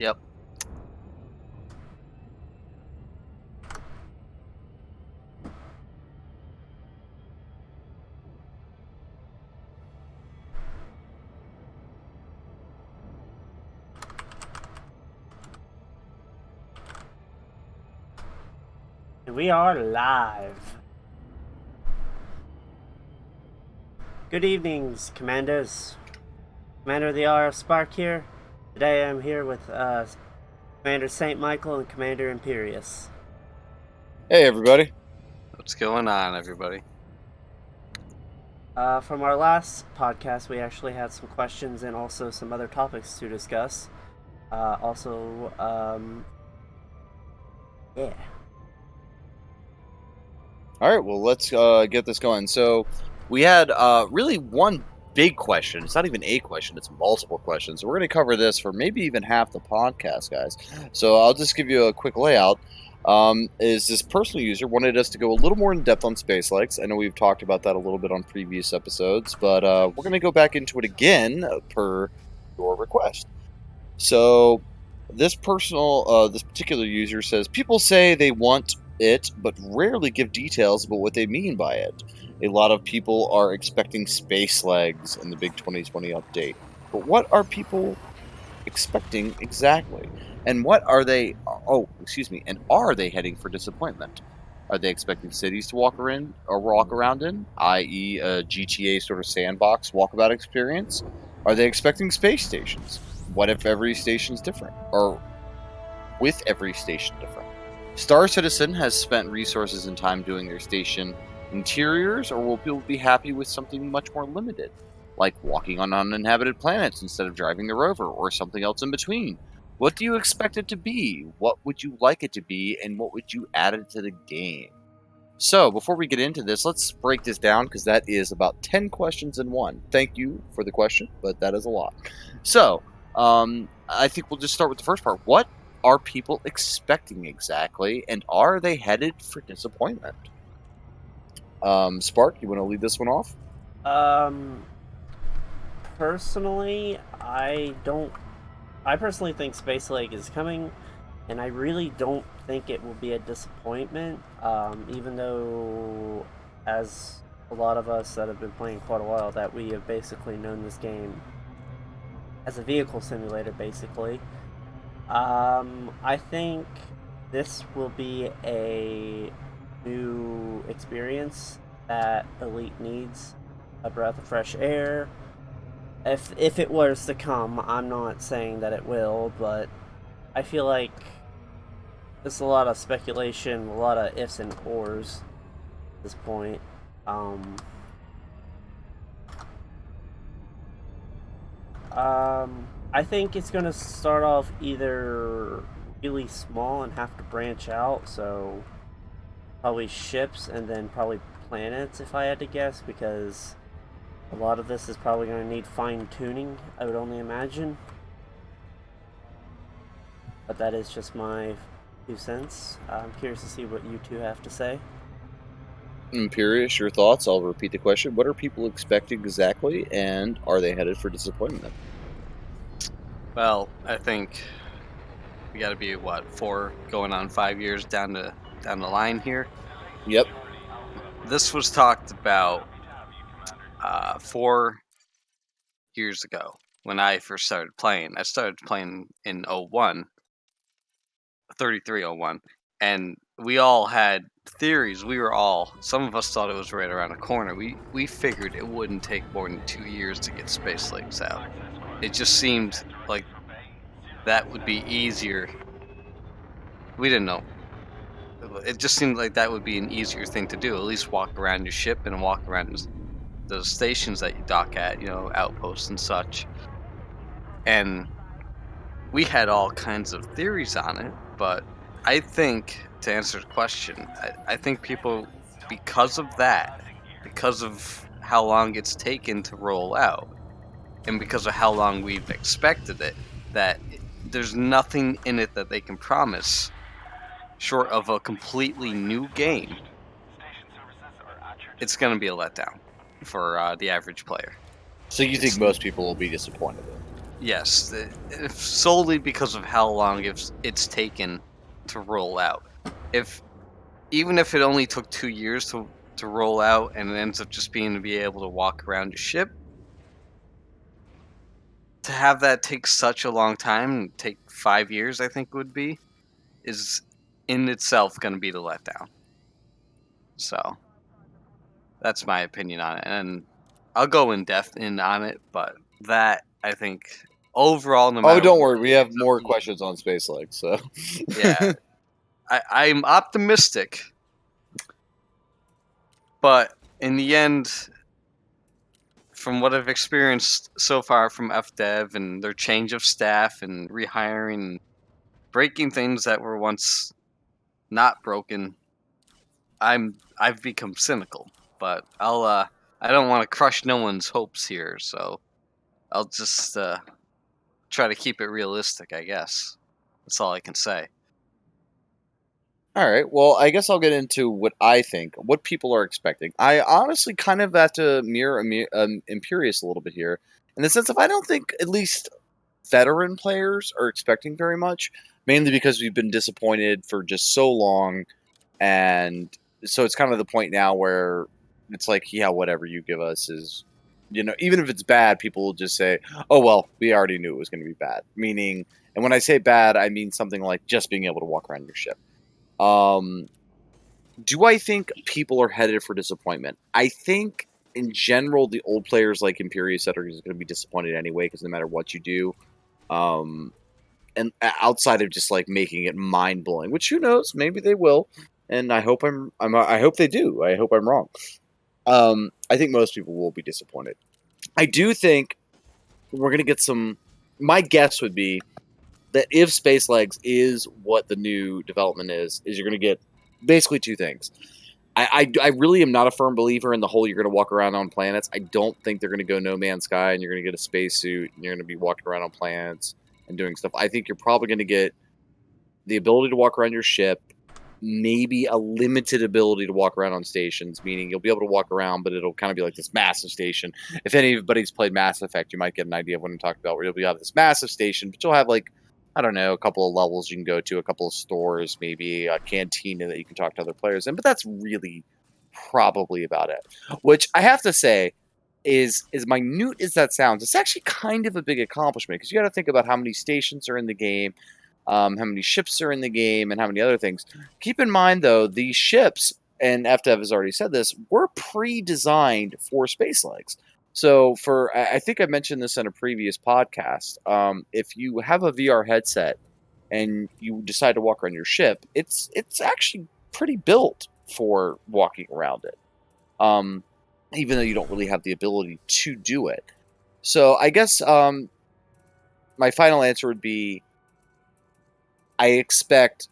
Yep. We are live. Good evenings, Commanders. Commander of the RF Spark here. Today I'm here with Commander St. Michael and Commander Imperius. Hey, everybody. What's going on, everybody? From our last podcast, we actually had some questions and also some other topics to discuss. Yeah. All right, well, let's get this going. So we had really one big question. It's not even a question, it's multiple questions. So we're going to cover this for maybe even half the podcast, guys. So I'll just give you a quick layout. Is this personal user wanted us to go a little more in depth on space legs. I know we've talked about that a little bit on previous episodes, but we're going to go back into it again per your request. So this particular user says, people say they want it, but rarely give details about what they mean by it. A lot of people are expecting space legs in the big 2020 update. But what are people expecting exactly? And what are they, and are they heading for disappointment? Are they expecting cities to walk around in, i.e., a GTA sort of sandbox walkabout experience? Are they expecting space stations? What if every station's different? Or with every station different? Star Citizen has spent resources and time doing their station interiors, or will people be happy with something much more limited, like walking on uninhabited planets instead of driving the rover, or something else in between? What do you expect it to be? What would you like it to be? And what would you add it to the game? So, before we get into this, let's break this down because that is about 10 questions in one. Thank you for the question, but that is a lot. So, I think we'll just start with the first part. What are people expecting exactly, and are they headed for disappointment? Spark, you want to lead this one off? Personally, I don't. I personally think Space Lake is coming, and I really don't think it will be a disappointment. Even though, as a lot of us that have been playing quite a while, that we have basically known this game as a vehicle simulator, basically. I think this will be a new experience that Elite needs. A breath of fresh air. If it was to come, I'm not saying that it will, but I feel like there's a lot of speculation, a lot of ifs and ors at this point. Um, I think it's gonna start off either really small and have to branch out, so probably ships and then probably planets if I had to guess, because a lot of this is probably going to need fine tuning, I would only imagine. But that is just my 2 cents. I'm curious to see what you two have to say. Imperious, your thoughts? I'll repeat the question. What are people expecting exactly, and are they headed for disappointment? Well, I think we got to be going on 5 years down the line here. Yep. This was talked about 4 years ago when I first started playing. I started playing in 01, 3301, and we all had theories. Some of us thought it was right around the corner. We figured it wouldn't take more than 2 years to get Space Lakes out. It just seemed like that would be easier. We didn't know. It just seemed like that would be an easier thing to do. At least walk around your ship and walk around the stations that you dock at, outposts and such. And we had all kinds of theories on it, but I think, to answer the question, I think people, because of that, because of how long it's taken to roll out, and because of how long we've expected it, that there's nothing in it that they can promise short of a completely new game. It's going to be a letdown for the average player. So you think It's most people will be disappointed? Yes, if solely because of how long it's taken to roll out. If even if it only took 2 years to roll out, and it ends up just being to be able to walk around your ship, to have that take such a long time, take 5 years, I think would be, is in itself going to be the letdown. So that's my opinion on it, and I'll go in depth on it. But that I think overall, no Oh, matter don't what worry, we it have ends up more being, questions on Space Legs. So yeah, I'm optimistic, but in the end, from what I've experienced so far from FDev and their change of staff and rehiring, breaking things that were once not broken, I've become cynical. But I don't want to crush no one's hopes here, so I'll just try to keep it realistic, I guess. That's all I can say. all right. Well, I guess I'll get into what I think, what people are expecting. I honestly kind of have to mirror Imperius a little bit here, in the sense of I don't think at least veteran players are expecting very much, mainly because we've been disappointed for just so long, and so it's kind of the point now where it's like, yeah, whatever you give us is, even if it's bad, people will just say, oh well, we already knew it was going to be bad. Meaning, and when I say bad, I mean something like just being able to walk around your ship. Um, do I think people are headed for disappointment? I think in general, the old players like Imperius that are going to be disappointed anyway, because no matter what you do, um, and outside of just like making it mind blowing, which who knows, maybe they will, and I hope they do. I hope I'm wrong. I think most people will be disappointed. I do think we're gonna get some. My guess would be that if Space Legs is what the new development is you're gonna get basically two things. I really am not a firm believer in the whole you're going to walk around on planets. I don't think they're going to go No Man's Sky and you're going to get a spacesuit and you're going to be walking around on planets and doing stuff. I think you're probably going to get the ability to walk around your ship, maybe a limited ability to walk around on stations, meaning you'll be able to walk around, but it'll kind of be like this massive station. If anybody's played Mass Effect, you might get an idea of what I'm talking about, where you'll be have this massive station, but you'll have like, I don't know, a couple of levels you can go to, a couple of stores, maybe a cantina that you can talk to other players in, but that's really probably about it. Which I have to say is as minute as that sounds, it's actually kind of a big accomplishment because you got to think about how many stations are in the game, how many ships are in the game, and how many other things. Keep in mind, though, these ships, and FDev has already said this, were pre-designed for space legs. So, I think I mentioned this in a previous podcast. If you have a VR headset and you decide to walk around your ship, it's actually pretty built for walking around it. Um, even though you don't really have the ability to do it. So, I guess my final answer would be I expect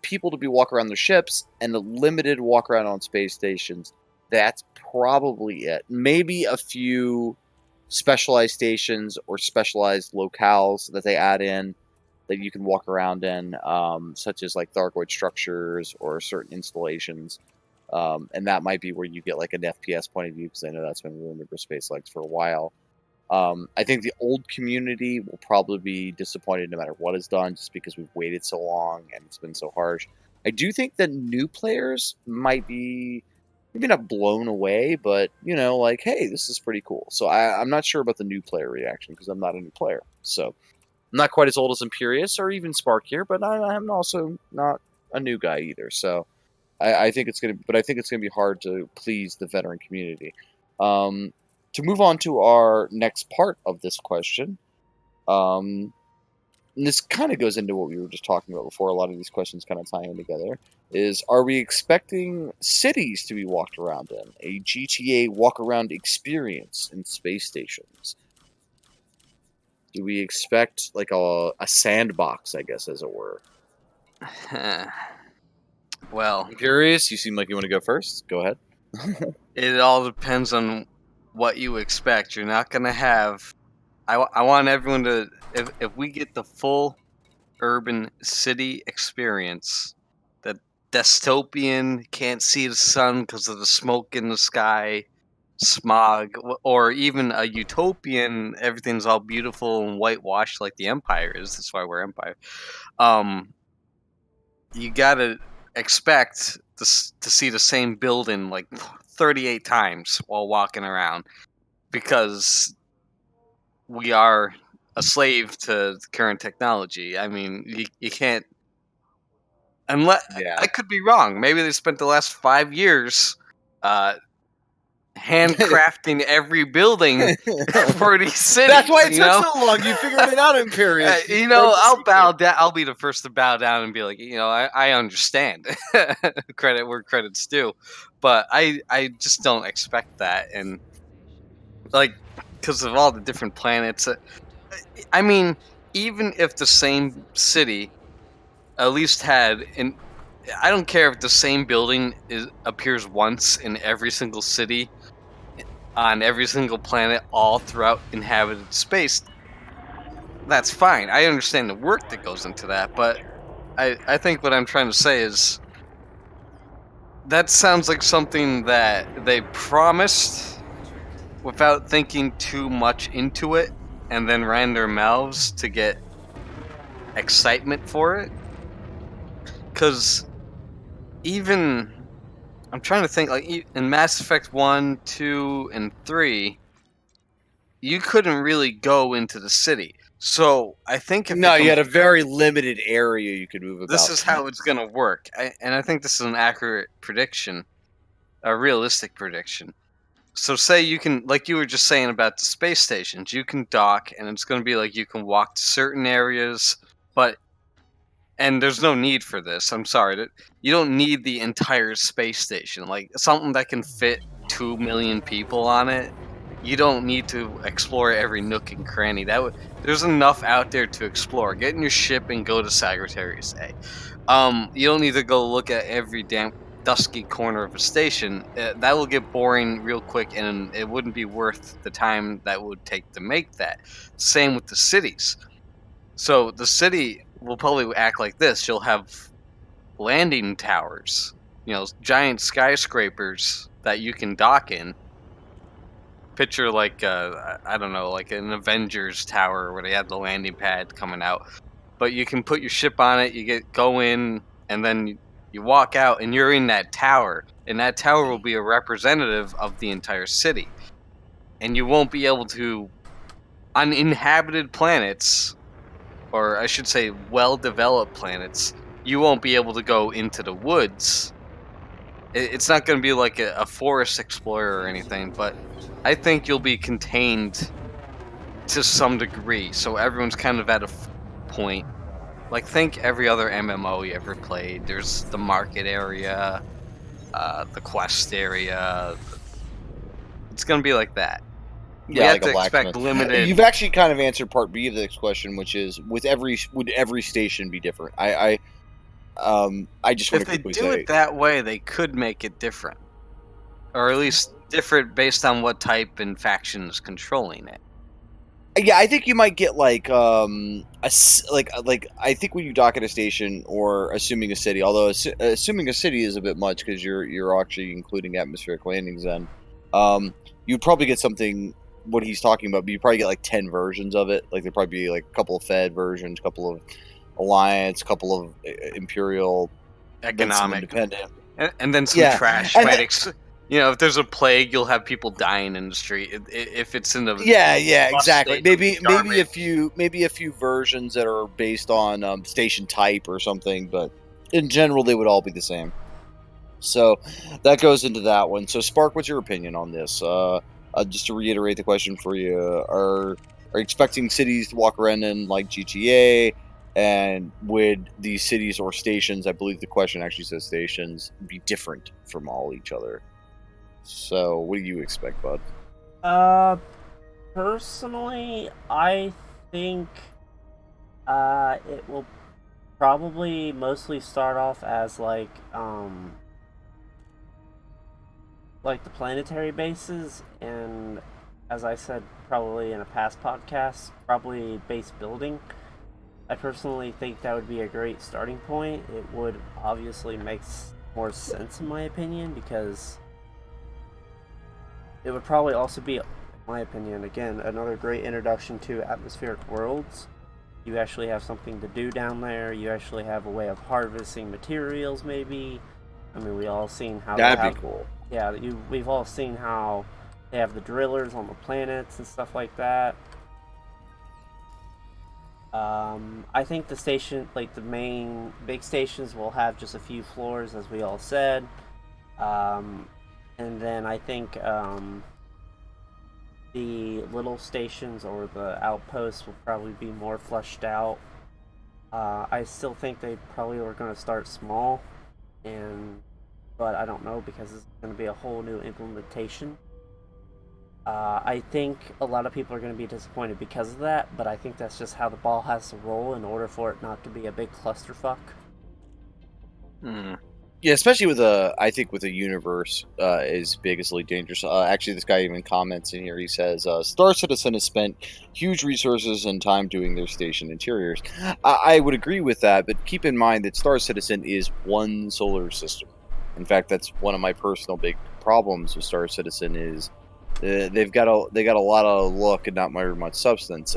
people to be walk around their ships and a limited walk around on space stations. That's probably it. Maybe a few specialized stations or specialized locales that they add in that you can walk around in, such as like Thargoid structures or certain installations. And that might be where you get like an FPS point of view, because I know that's been rumored for Space Legs for a while. I think the old community will probably be disappointed no matter what is done, just because we've waited so long and it's been so harsh. I do think that new players might be maybe not blown away, but like, hey, this is pretty cool. So I'm not sure about the new player reaction because I'm not a new player. So I'm not quite as old as Imperius or even Spark here, but I'm also not a new guy either. So I think it's gonna be hard to please the veteran community. Um, to move on to our next part of this question, and this kind of goes into what we were just talking about before. A lot of these questions kind of tie in together. Is are we expecting cities to be walked around in a GTA walk around experience in space stations? Do we expect like a sandbox, I guess, as it were? Well, Curious. You seem like you want to go first. Go ahead. it all depends on what you expect. You're not gonna have. I want everyone to. If we get the full urban city experience, the dystopian, can't see the sun because of the smoke in the sky, smog, or even a utopian, everything's all beautiful and whitewashed like the Empire is. That's why we're Empire. You gotta expect to see the same building like 38 times while walking around, because we are a slave to current technology. I mean, you can't. Unless Yeah. I could be wrong. Maybe they spent the last 5 years handcrafting every building for these cities. That's why it you took know? so long. You figured it out, Imperius. You know, I'll bow down. I'll be the first to bow down and be like, I understand. Credit where credit's due, but I just don't expect that, and like because of all the different planets. I mean, even if the same city at least had an I don't care if the same building appears once in every single city on every single planet all throughout inhabited space. That's fine. I understand the work that goes into that, but I think what I'm trying to say is that sounds like something that they promised without thinking too much into it, and then ran their mouths to get excitement for it. Because even I'm trying to think, like in Mass Effect 1, 2, and 3, you couldn't really go into the city. So I think if No, you had a very limited area you could move about. this is how it's going to work. And I think this is an accurate prediction, a realistic prediction. So say you can, like you were just saying about the space stations, you can dock, and it's going to be like you can walk to certain areas, and there's no need for this. I'm sorry. You don't need the entire space station. Like something that can fit 2 million people on it. You don't need to explore every nook and cranny. There's enough out there to explore. Get in your ship and go to Sagittarius A. You don't need to go look at every damn dusky corner of a station. That will get boring real quick, and it wouldn't be worth the time that would take to make that. Same with the cities. So the city will probably act like this. You'll have landing towers, giant skyscrapers that you can dock in. Picture like I don't know, like an Avengers tower where they have the landing pad coming out. But you can put your ship on it. Go in, and then you walk out, and you're in that tower. And that tower will be a representative of the entire city. And you won't be able to, on inhabited planets, or I should say well-developed planets, you won't be able to go into the woods. It's not going to be like a forest explorer or anything, but I think you'll be contained to some degree, so everyone's kind of at a point. Like, think every other MMO you ever played. There's the market area, the quest area. It's going to be like that. Yeah, we like have a to expect blacksmith. limited. You've actually kind of answered part B of this question, which is would every station be different? I just want If to they quickly do say it that way, they could make it different, or at least different based on what type and faction is controlling it. Yeah, I think you might get like I think when you dock at a station or assuming a city, although assuming a city is a bit much because you're actually including atmospheric landings. Then you'd probably get something what he's talking about, but you probably get like 10 versions of it. Like there'd probably be like a couple of Fed versions, a couple of Alliance, a couple of Imperial, Economic, independent, and then some trash. If there's a plague, you'll have people dying in the street. If it's in the exactly. Maybe a few versions that are based on station type or something, but in general they would all be the same. So that goes into that one. So Spark, what's your opinion on this? Just to reiterate the question for you, are you expecting cities to walk around in like GTA? And would these cities or stations, I believe the question actually says stations, be different from all each other? So, what do you expect, bud? Personally, I think it will probably mostly start off as like the planetary bases, and as I said probably in a past podcast, probably base building. I personally think that would be a great starting point. It would obviously make more sense in my opinion, because it would probably also be, in my opinion, again, another great introduction to atmospheric worlds. You actually have something to do down there. You actually have a way of harvesting materials, maybe. I mean, we all seen how That'd they have. be cool. Yeah, we've all seen how they have the drillers on the planets and stuff like that. I think the station, like the main big stations, will have just a few floors, as we all said. Um, and then I think the little stations or the outposts will probably be more fleshed out. I still think they probably were going to start small, and but I don't know because it's going to be a whole new implementation. I think a lot of people are going to be disappointed because of that, but I think that's just how the ball has to roll in order for it not to be a big clusterfuck. Yeah, especially I think with a universe as big as Elite Dangerous. Actually, this guy even comments in here. He says, Star Citizen has spent huge resources and time doing their station interiors. I would agree with that, but keep in mind that Star Citizen is one solar system. In fact, that's one of my personal big problems with Star Citizen is they got a lot of look and not very much substance.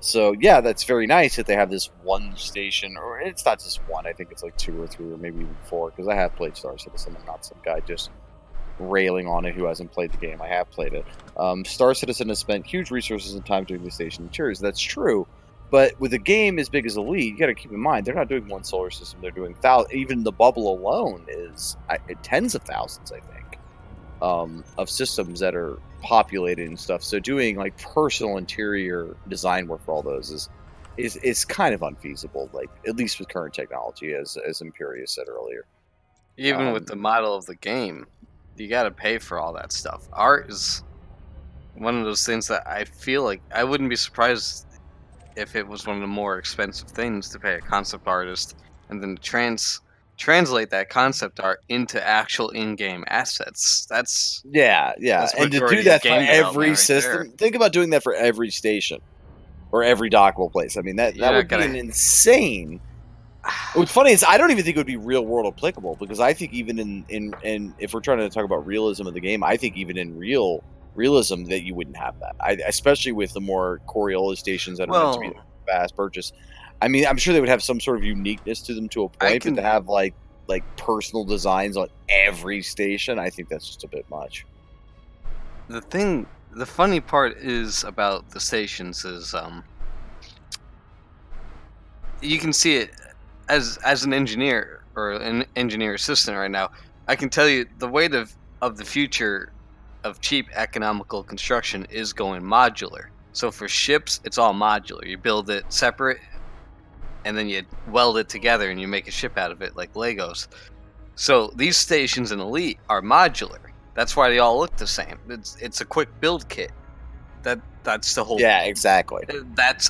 So yeah, that's very nice that they have this one station, or it's not just one. I think it's like 2 or 3 or maybe even 4. Because I have played Star Citizen. I'm not some guy just railing on it who hasn't played the game. I have played it. Star Citizen has spent huge resources and time doing the station interiors. That's true. But with a game as big as Elite, you got to keep in mind they're not doing one solar system; they're doing thousands. Even the bubble alone is tens of thousands, I think, of systems that are populated and stuff. So doing like personal interior design work for all those is kind of unfeasible. Like at least with current technology, as Imperius said earlier. Even with the model of the game, you got to pay for all that stuff. Art is one of those things that I feel like I wouldn't be surprised if it was one of the more expensive things to pay a concept artist and then translate that concept art into actual in-game assets. That's Yeah, that's and to do majority of that for game development every right there. system. Think about doing that for every station or every dockable place. I mean, that You're not would be gonna. an insane. What's funny is I don't even think it would be real world applicable because I think even in if we're trying to talk about realism of the game, I think even in realism that you wouldn't have that. Especially with the more Coriolis stations that are meant to be Well, fast purchase. I mean, I'm sure they would have some sort of uniqueness to them to a I point, but to can. have like personal designs on every station, I think that's just a bit much. The funny part is about the stations is you can see it as an engineer or an engineer assistant right now. I can tell you the weight of the future of cheap economical construction is going modular. So for ships, it's all modular. You build it separate and then you weld it together and you make a ship out of it like Legos. So these stations in Elite are modular. That's why they all look the same. It's a quick build kit. That's the whole. Yeah, exactly.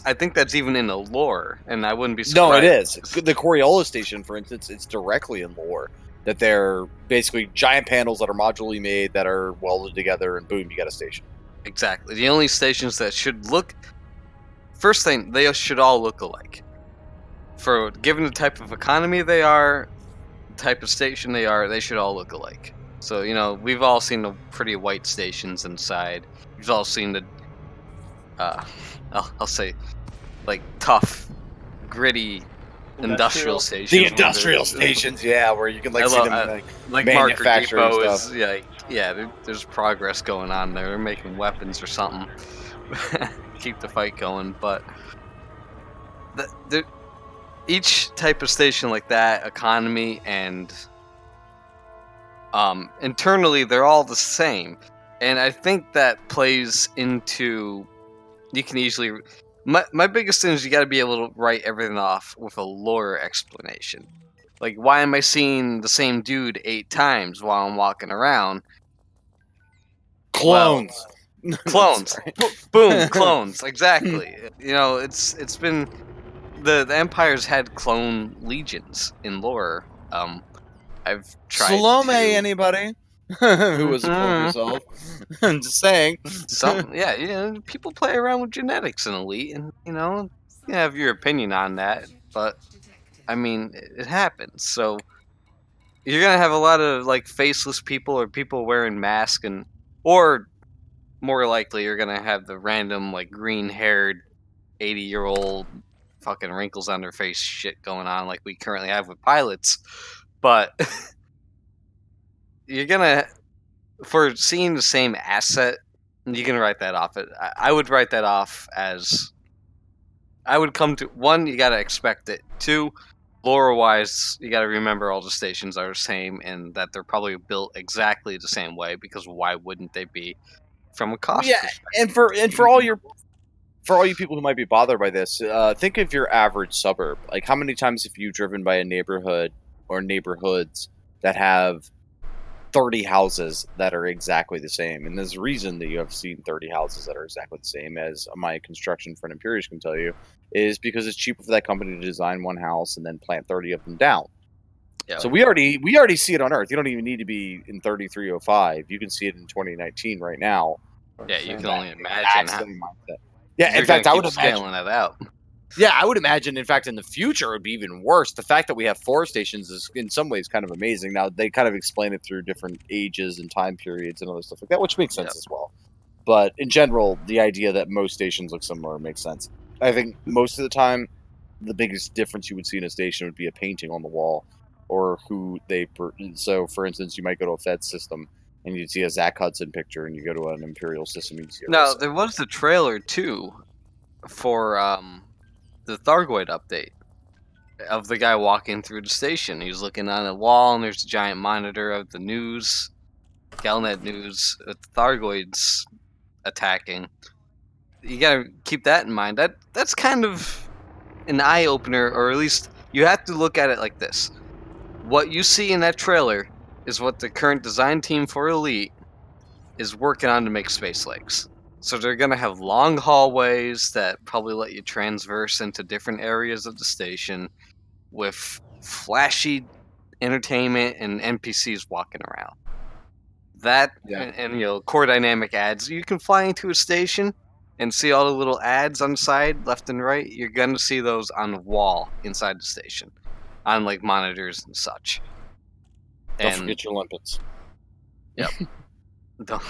I think that's even in the lore, and I wouldn't be No, it surprised. is. The Coriolis station, for instance, it's directly in lore that they're basically giant panels that are modularly made that are welded together, and boom, you got a station. Exactly. The only stations that should look. First thing, they should all look alike. For given the type of economy they are, the type of station they are, they should all look alike. So we've all seen the pretty white stations inside. We've all seen the, I'll say, like tough, gritty industrial stations. The industrial stations, yeah, where you can I see love, them like Marker manufacturing Depot stuff. is there's progress going on there. They're making weapons or something. Keep the fight going, but each type of station like that, economy and internally, they're all the same, and I think that plays into you can easily. My biggest thing is you got to be able to write everything off with a lore explanation. Like, why am I seeing the same dude 8 times while I'm walking around? Clones. Well, clones. Boom, clones. Exactly. It's been the Empire's had clone legions in lore. I've tried Salome, to. anybody? Who was a clone herself? I'm just saying. People play around with genetics in Elite, and you have your opinion on that, but I mean, it happens. So you're gonna have a lot of like faceless people or people wearing masks, and Or more likely, you're gonna have the random like green-haired 80-year-old fucking wrinkles on their face shit going on like we currently have with pilots. But you're gonna, for seeing the same asset, you can write that off. I would write that off as, I would come to, one, you gotta expect it. Two, lore-wise, you gotta remember all the stations are the same and that they're probably built exactly the same way, because why wouldn't they be from a Well, cost yeah, perspective? and for all you people who might be bothered by this, think of your average suburb. Like, how many times have you driven by a neighborhood or neighborhoods that have 30 houses that are exactly the same? And there's a reason that you have seen 30 houses that are exactly the same, as my construction friend Imperius can tell you, is because it's cheaper for that company to design one house and then plant 30 of them down. Yeah. So we already see it on Earth. You don't even need to be in 3305. You can see it in 2019 right now. Yeah, you can Percent. only imagine how. Same mindset. Yeah, They're in fact, gonna I keep would imagine. scaling it out. Yeah, I would imagine. In fact, in the future, it would be even worse. The fact that we have 4 stations is, in some ways, kind of amazing. Now they kind of explain it through different ages and time periods and other stuff like that, which makes sense Yep. as well. But in general, the idea that most stations look similar makes sense. I think most of the time, the biggest difference you would see in a station would be a painting on the wall, or who they. So, for instance, you might go to a Fed system and you'd see a Zach Hudson picture, and you go to an Imperial system and you see a No, Rissa. there was the trailer too for the Thargoid update of the guy walking through the station. He's looking on a wall, and there's a giant monitor of the news, Galnet news, with the Thargoids attacking. You gotta keep that in mind. That's kind of an eye opener, or at least you have to look at it like this. What you see in that trailer is what the current design team for Elite is working on to make Space Lakes. So they're going to have long hallways that probably let you transverse into different areas of the station with flashy entertainment and NPCs walking around. That Yeah. and you know, core dynamic ads. You can fly into a station and see all the little ads on the side, left and right. You're going to see those on the wall inside the station, on like monitors and such. Don't forget your limpets. Yep. Don't.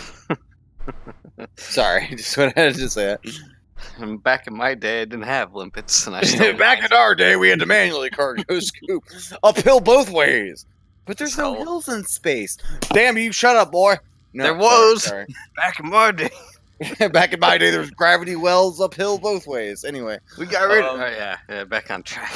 Sorry, just wanted to say that. Back in my day, I didn't have limpets, and I still Back in our day, we had to manually cargo scoop uphill both ways. But there's no So- hills in space. Damn you! Shut up, boy. No, There was. Sorry. back in my day. Back in my day, there was gravity wells uphill both ways. Anyway, We got rid of. Um, Oh yeah, back on track.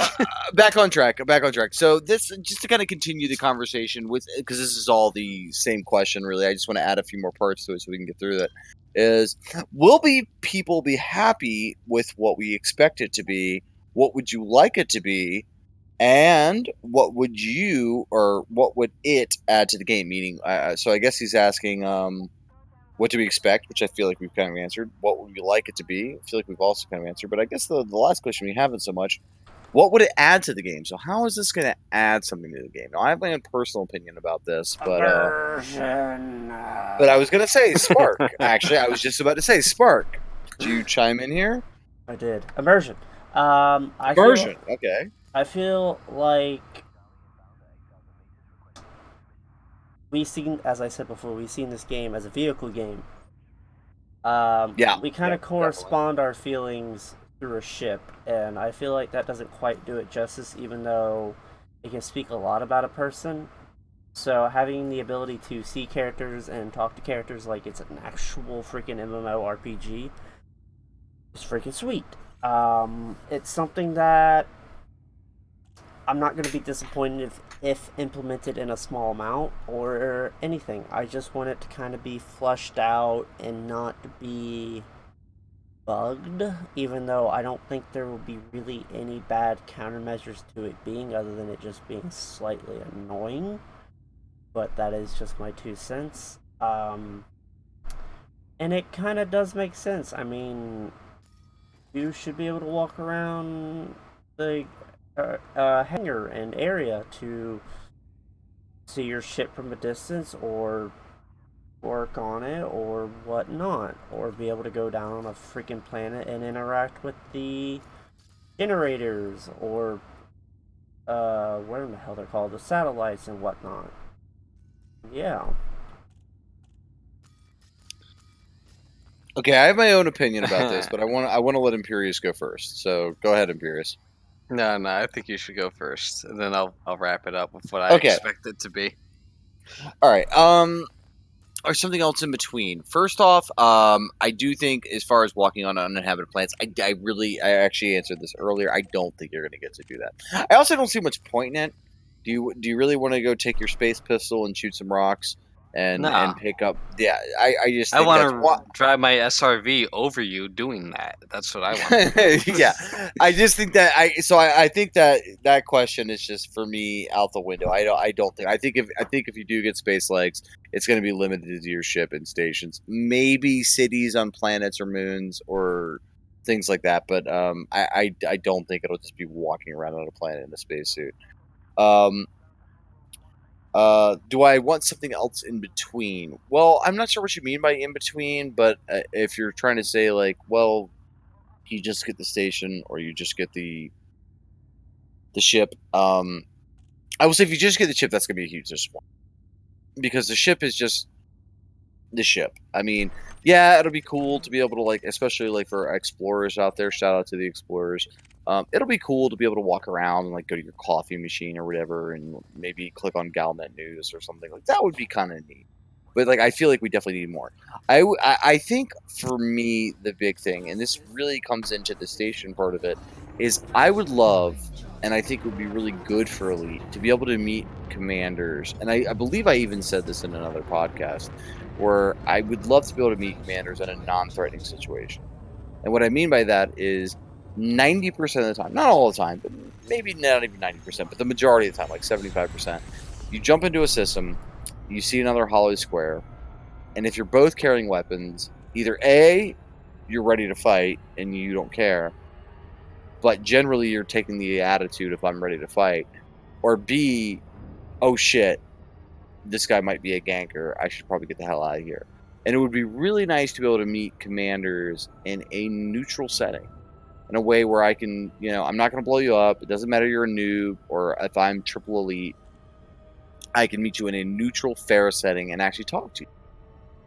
back on track. Back on track. So this, just to kind of continue the conversation with, because this is all the same question, really. I just want to add a few more parts to it so we can get through that. Is, will people be happy with what we expect it to be? What would you like it to be? And what would it add to the game? Meaning, so I guess he's asking, what do we expect? Which I feel like we've kind of answered. What would we like it to be? I feel like we've also kind of answered. But I guess the last question we haven't so much. What would it add to the game? So how is this going to add something to the game? Now, I have my own personal opinion about this, but I was going to say Spark. Actually, I was just about to say Spark. Did you chime in here? I did. Immersion. Immersion. Okay. I feel like as I said before, we've seen this game as a vehicle game. Yeah. We kind of Yeah, correspond our feelings through a ship, and I feel like that doesn't quite do it justice, even though it can speak a lot about a person. So having the ability to see characters and talk to characters like it's an actual freaking MMORPG is freaking sweet. It's something that I'm not going to be disappointed if implemented in a small amount or anything. I just want it to kind of be flushed out and not be bugged, even though I don't think there will be really any bad countermeasures to it being, other than it just being slightly annoying. But that is just my 2 cents. And it kind of does make sense. I mean, you should be able to walk around the hangar and area to see your ship from a distance, or work on it, or whatnot, or be able to go down on a freaking planet and interact with the generators, or whatever the hell they're called, the satellites and whatnot. Yeah. Okay, I have my own opinion about this, but I want to let Imperius go first. So go ahead, Imperius. No, I think you should go first, and then I'll wrap it up with what I Okay, expect it to be. all right. Or something else in between. First off, I do think as far as walking on uninhabited planets, I actually answered this earlier. I don't think you're going to get to do that. I also don't see much point in it. Do you really want to go take your space pistol and shoot some rocks and Nah, pick up? Yeah, I just I think want that's why. to drive my SRV over you doing that. That's what I want to do. Yeah, I just think that I think that that question is just for me out the window. I don't think I think if you do get space legs, it's going to be limited to your ship and stations, maybe cities on planets or moons or things like that. But I don't think it'll just be walking around on a planet in a spacesuit. Um, do I want something else in between? Well, I'm not sure what you mean by in between, but if you're trying to say like, well, you just get the station or you just get the ship. I will say if you just get the ship, that's gonna be a huge disappointment because the ship is just the ship. I mean, yeah, it'll be cool to be able to like, especially like for explorers out there. Shout out to the explorers. It'll be cool to be able to walk around and like go to your coffee machine or whatever, and maybe click on Galnet News or something like that. Would be kind of neat. But like, I feel like we definitely need more. I think for me the big thing, and this really comes into the station part of it, is I would love, and I think it would be really good for Elite to be able to meet commanders. And I believe I even said this in another podcast where I would love to be able to meet commanders in a non-threatening situation. And what I mean by that is 90% of the time, not all the time, but maybe not even 90%, but the majority of the time, like 75%, you jump into a system, you see another hollow square, and if you're both carrying weapons, either A, you're ready to fight and you don't care, but generally you're taking the attitude if I'm ready to fight, or B, oh shit, this guy might be a ganker. I should probably get the hell out of here. And it would be really nice to be able to meet commanders in a neutral setting, in a way where I can, I'm not going to blow you up. It doesn't matter you're a noob or if I'm triple elite. I can meet you in a neutral, fair setting and actually talk to you.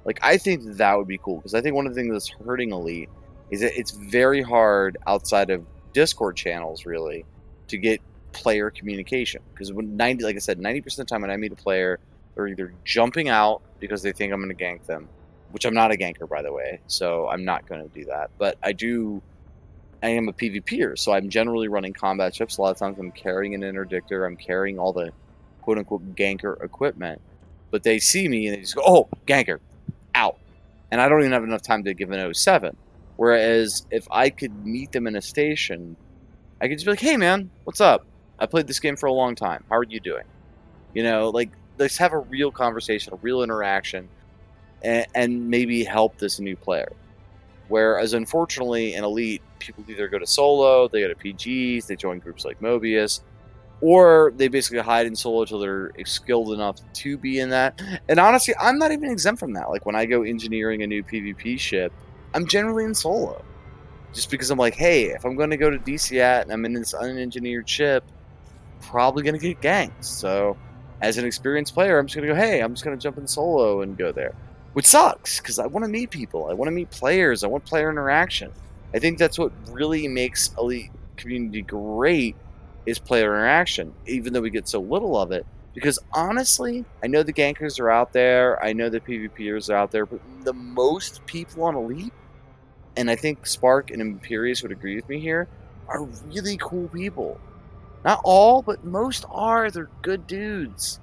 Like, I think that would be cool because I think one of the things that's hurting elite is that it's very hard outside of Discord channels, really, to get player communication. Because like I said, 90% of the time when I meet a player, they're either jumping out because they think I'm going to gank them, which I'm not a ganker, by the way, so I'm not going to do that. But I am a PvPer, so I'm generally running combat ships. A lot of times I'm carrying an interdictor, I'm carrying all the quote unquote ganker equipment. But they see me and they just go, oh, ganker, out. And I don't even have enough time to give an O7. Whereas if I could meet them in a station, I could just be like, hey man, what's up? I played this game for a long time. How are you doing? Like, let's have a real conversation, a real interaction, and maybe help this new player. Whereas unfortunately in Elite, people either go to solo, they go to PGs, they join groups like Mobius, or they basically hide in solo till they're skilled enough to be in that. And honestly, I'm not even exempt from that. Like when I go engineering a new PvP ship, I'm generally in solo. Just because I'm like, hey, if I'm going to go to DCAT and I'm in this unengineered ship, probably going to get ganked. So as an experienced player, I'm just going to go, hey, I'm just going to jump in solo and go there. Which sucks because I want to meet people. I want to meet players. I want player interaction. I think that's what really makes Elite community great is player interaction, even though we get so little of it. Because honestly, I know the gankers are out there, I know the PvPers are out there, but the most people on Elite, and I think Spark and Imperius would agree with me here, are really cool people. Not all, but most are. They're good dudes.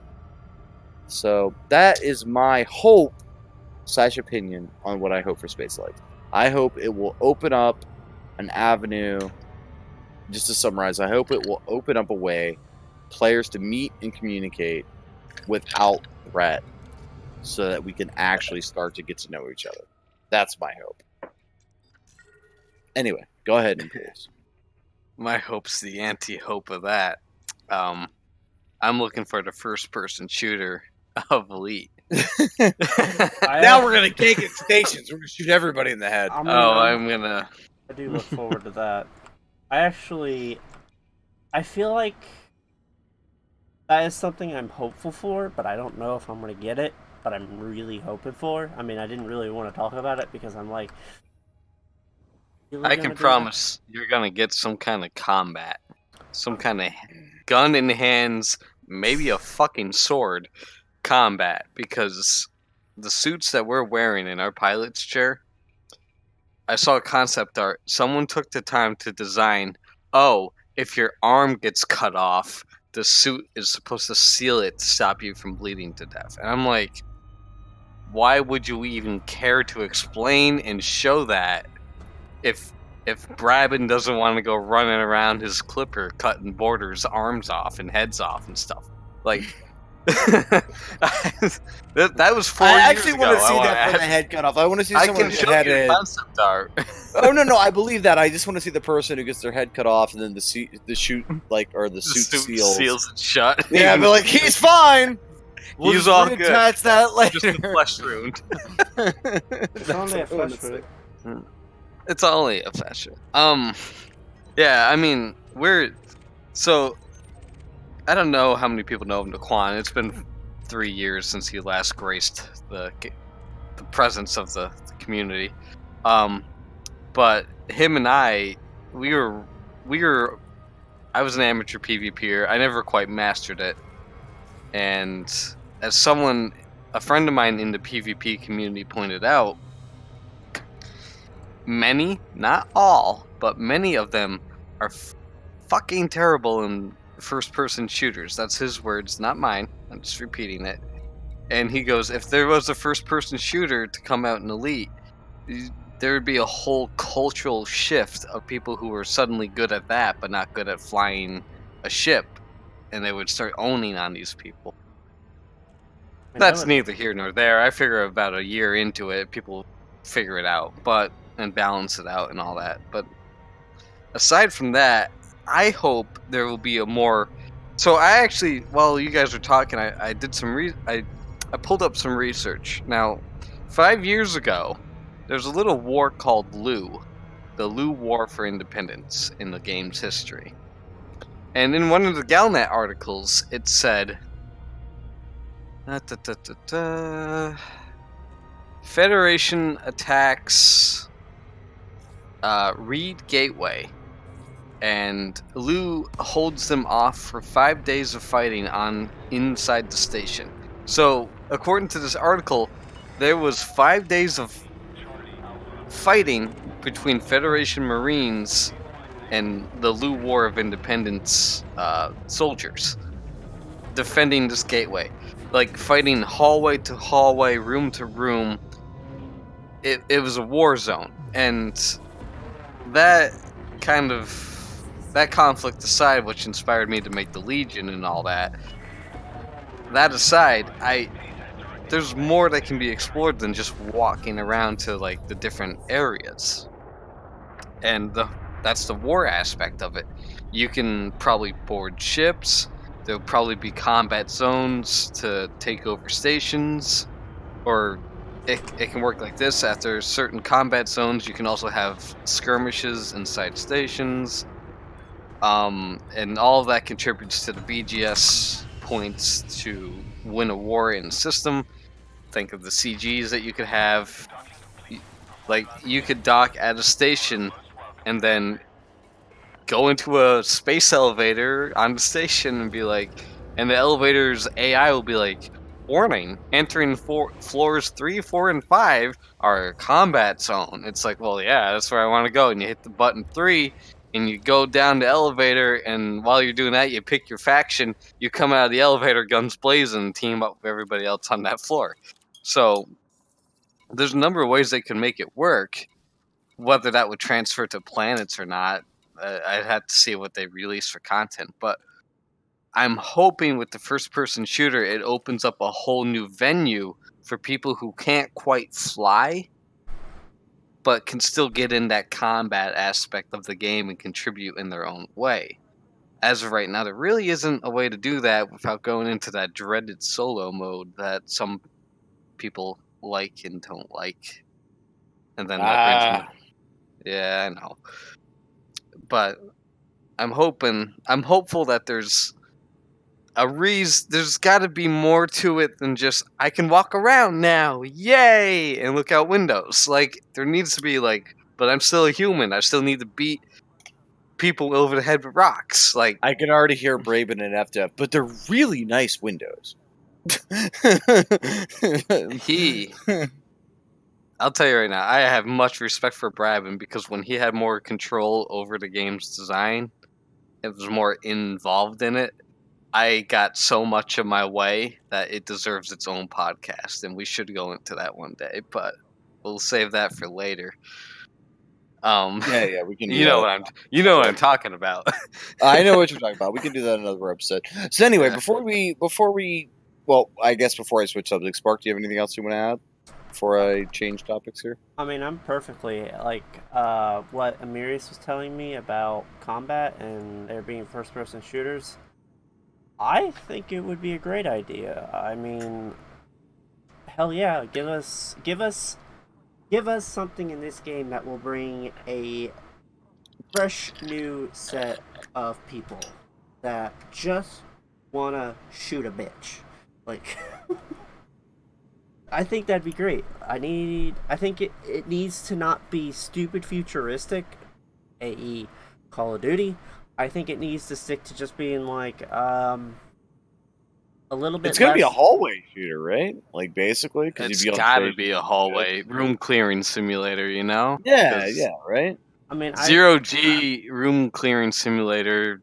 So that is my hope / opinion on what I hope for Space Legs. I hope it will open up an avenue. Just to summarize, I hope it will open up a way players to meet and communicate without threat so that we can actually start to get to know each other. That's my hope. Anyway, go ahead, Imperius. My hope's the anti-hope of that. I'm looking for the first-person shooter of Elite. Now we're gonna gank at stations. We're gonna shoot everybody in the head. I mean, I'm gonna. I do look forward to that. I feel like that is something I'm hopeful for, but I don't know if I'm gonna get it. but I'm really hoping for. I mean, I didn't really want to talk about it because I'm like, really I gonna can do that? promise you're gonna get some kind of combat, some kind of gun in hands, maybe a fucking sword combat, because the suits that we're wearing in our pilot's chair, I saw a concept art. Someone took the time to design, oh, if your arm gets cut off, the suit is supposed to seal it to stop you from bleeding to death. And I'm like, why would you even care to explain and show that if Brabin doesn't want to go running around his clipper cutting borders arms off and heads off and stuff? Like that was 4 I years actually ago. want to see I that from the head cut off. I want to see I someone can get show you headed. concept art. Oh no, I believe that. I just want to see the person who gets their head cut off and then the suit or the The suit suit seals. seals it shut. Yeah, but like he's fine. We'll He's just all good. reattach that later. Just the flesh wound. It's only a flesh wound. It's only a flesh wound. Yeah, I mean, so I don't know how many people know of Naquan. It's been 3 years since he last graced the presence of the community. But him and I were I was an amateur PvPer. I never quite mastered it. And as a friend of mine in the PvP community pointed out, many, not all, but many of them are fucking terrible in first-person shooters. That's his words, not mine. I'm just repeating it. And he goes, if there was a first-person shooter to come out in Elite, there would be a whole cultural shift of people who were suddenly good at that, but not good at flying a ship, and they would start owning on these people. I mean, that That's would- neither here nor there. I figure about a year into it, people figure it out, and balance it out and all that. But aside from that, I hope there will be a more. So I actually, while you guys were talking, I did some I pulled up some research. Now, 5 years ago, there's a little war called Lu, the Lu War for Independence in the game's history. And in one of the Galnet articles, it said, Federation attacks Reed Gateway, and Lu holds them off for 5 days of fighting inside the station. So, according to this article, there was 5 days of fighting between Federation Marines and the Lu War of Independence soldiers defending this gateway, like fighting hallway to hallway, room to room. It was a war zone, and that conflict aside, which inspired me to make the Legion and all that. That aside, there's more that can be explored than just walking around to like the different areas, and that's the war aspect of it. You can probably board ships. There'll probably be combat zones to take over stations, or it can work like this. After certain combat zones, you can also have skirmishes inside stations. And all of that contributes to the BGS points to win a war in the system. Think of the CGs that you could have. Like, you could dock at a station and then go into a space elevator on the station and be like, and the elevator's AI will be like, warning, entering floors 3, 4, and 5 are a combat zone. It's like, well, yeah, that's where I want to go. And you hit the button 3, and you go down the elevator, and while you're doing that, you pick your faction, you come out of the elevator, guns blazing, and team up with everybody else on that floor. So, there's a number of ways they can make it work. Whether that would transfer to planets or not, I'd have to see what they release for content. But I'm hoping with the first-person shooter, it opens up a whole new venue for people who can't quite fly, but can still get in that combat aspect of the game and contribute in their own way. As of right now, there really isn't a way to do that without going into that dreaded solo mode that some people like and don't like. And then that brings me... Yeah, I know. But I'm hopeful that there's there's got to be more to it than just I can walk around now, yay, and look out windows. Like there needs to be like, but I'm still a human. I still need to beat people over the head with rocks. Like I can already hear Braben and FDF, but they're really nice windows. I'll tell you right now, I have much respect for Brabham because when he had more control over the game's design, it was more involved in it. I got so much of my way that it deserves its own podcast, and we should go into that one day, but we'll save that for later. Yeah, we can do you know that. what I'm talking about. I know what you're talking about. We can do that in another episode. So anyway, Yeah. before we, well, I guess before I switch subjects, Spark, do you have anything else you want to add before I change topics here? I mean, I'm perfectly like what Amirius was telling me about combat and there being first-person shooters. I think it would be a great idea. I mean, hell yeah, give us something in this game that will bring a fresh new set of people that just wanna shoot a bitch. Like I think that'd be great. I think it needs to not be stupid futuristic, a.e. Call of Duty. I think it needs to stick to just being like a little bit It's gonna less. be a hallway shooter, right? Like basically, because It's gotta be a hallway room clearing simulator, you know? Yeah, 'Cause right. I mean, Zero G room clearing simulator,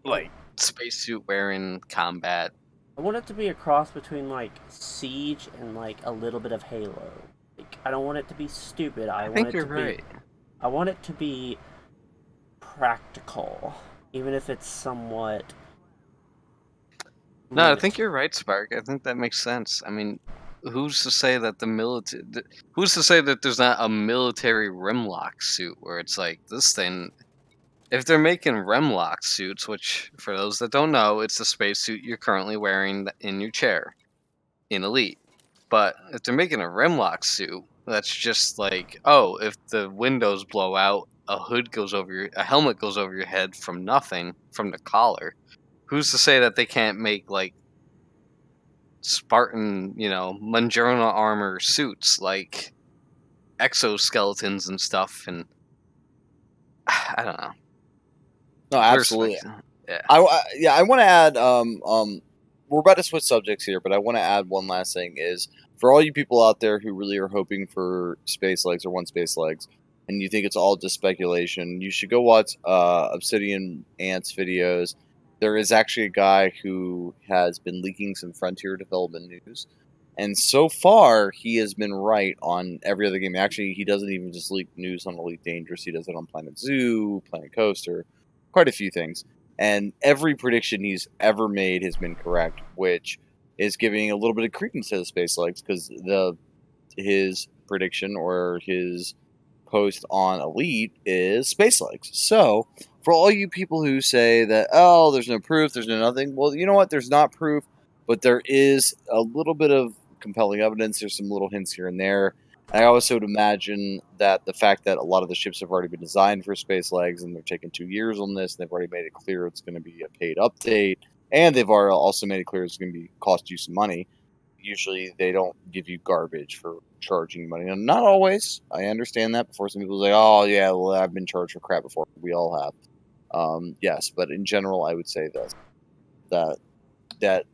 like spacesuit wearing combat. I want it to be a cross between like Siege and like a little bit of Halo. Like I don't want it to be stupid. I want think it you're to right. be. I want it to be practical, even if it's somewhat. No, I think you're right, Spark. I think that makes sense. I mean, who's to say that the military? Who's to say that there's not a military Remlock suit where it's like this thing? If they're making Remlock suits, which for those that don't know, it's the spacesuit you're currently wearing in your chair in Elite. But if they're making a Remlock suit, that's just like, oh, if the windows blow out, a helmet goes over your head from nothing, from the collar. Who's to say that they can't make like Spartan, Manjurna armor suits, like exoskeletons and stuff, and I don't know. No, absolutely. Yeah. I want to add. We're about to switch subjects here, but I want to add one last thing. Is for all you people out there who really are hoping for Space Legs or One Space Legs, and you think it's all just speculation, you should go watch Obsidian Ants videos. There is actually a guy who has been leaking some Frontier development news, and so far he has been right on every other game. Actually, he doesn't even just leak news on Elite Dangerous. He does it on Planet Zoo, Planet Coaster, quite a few things. And every prediction he's ever made has been correct, which is giving a little bit of credence to the Space Legs because his prediction or his post on Elite is Space Legs. So for all you people who say that, oh, there's no proof, there's no nothing, well, you know what? There's not proof, but there is a little bit of compelling evidence. There's some little hints here and there. I also would imagine that the fact that a lot of the ships have already been designed for Space Legs and they're taking 2 years on this, and they've already made it clear it's going to be a paid update, and they've already also made it clear it's going to be cost you some money. Usually they don't give you garbage for charging money. And not always. I understand that. Before some people say, oh, yeah, well, I've been charged for crap before. We all have. Yes, but in general, I would say this, that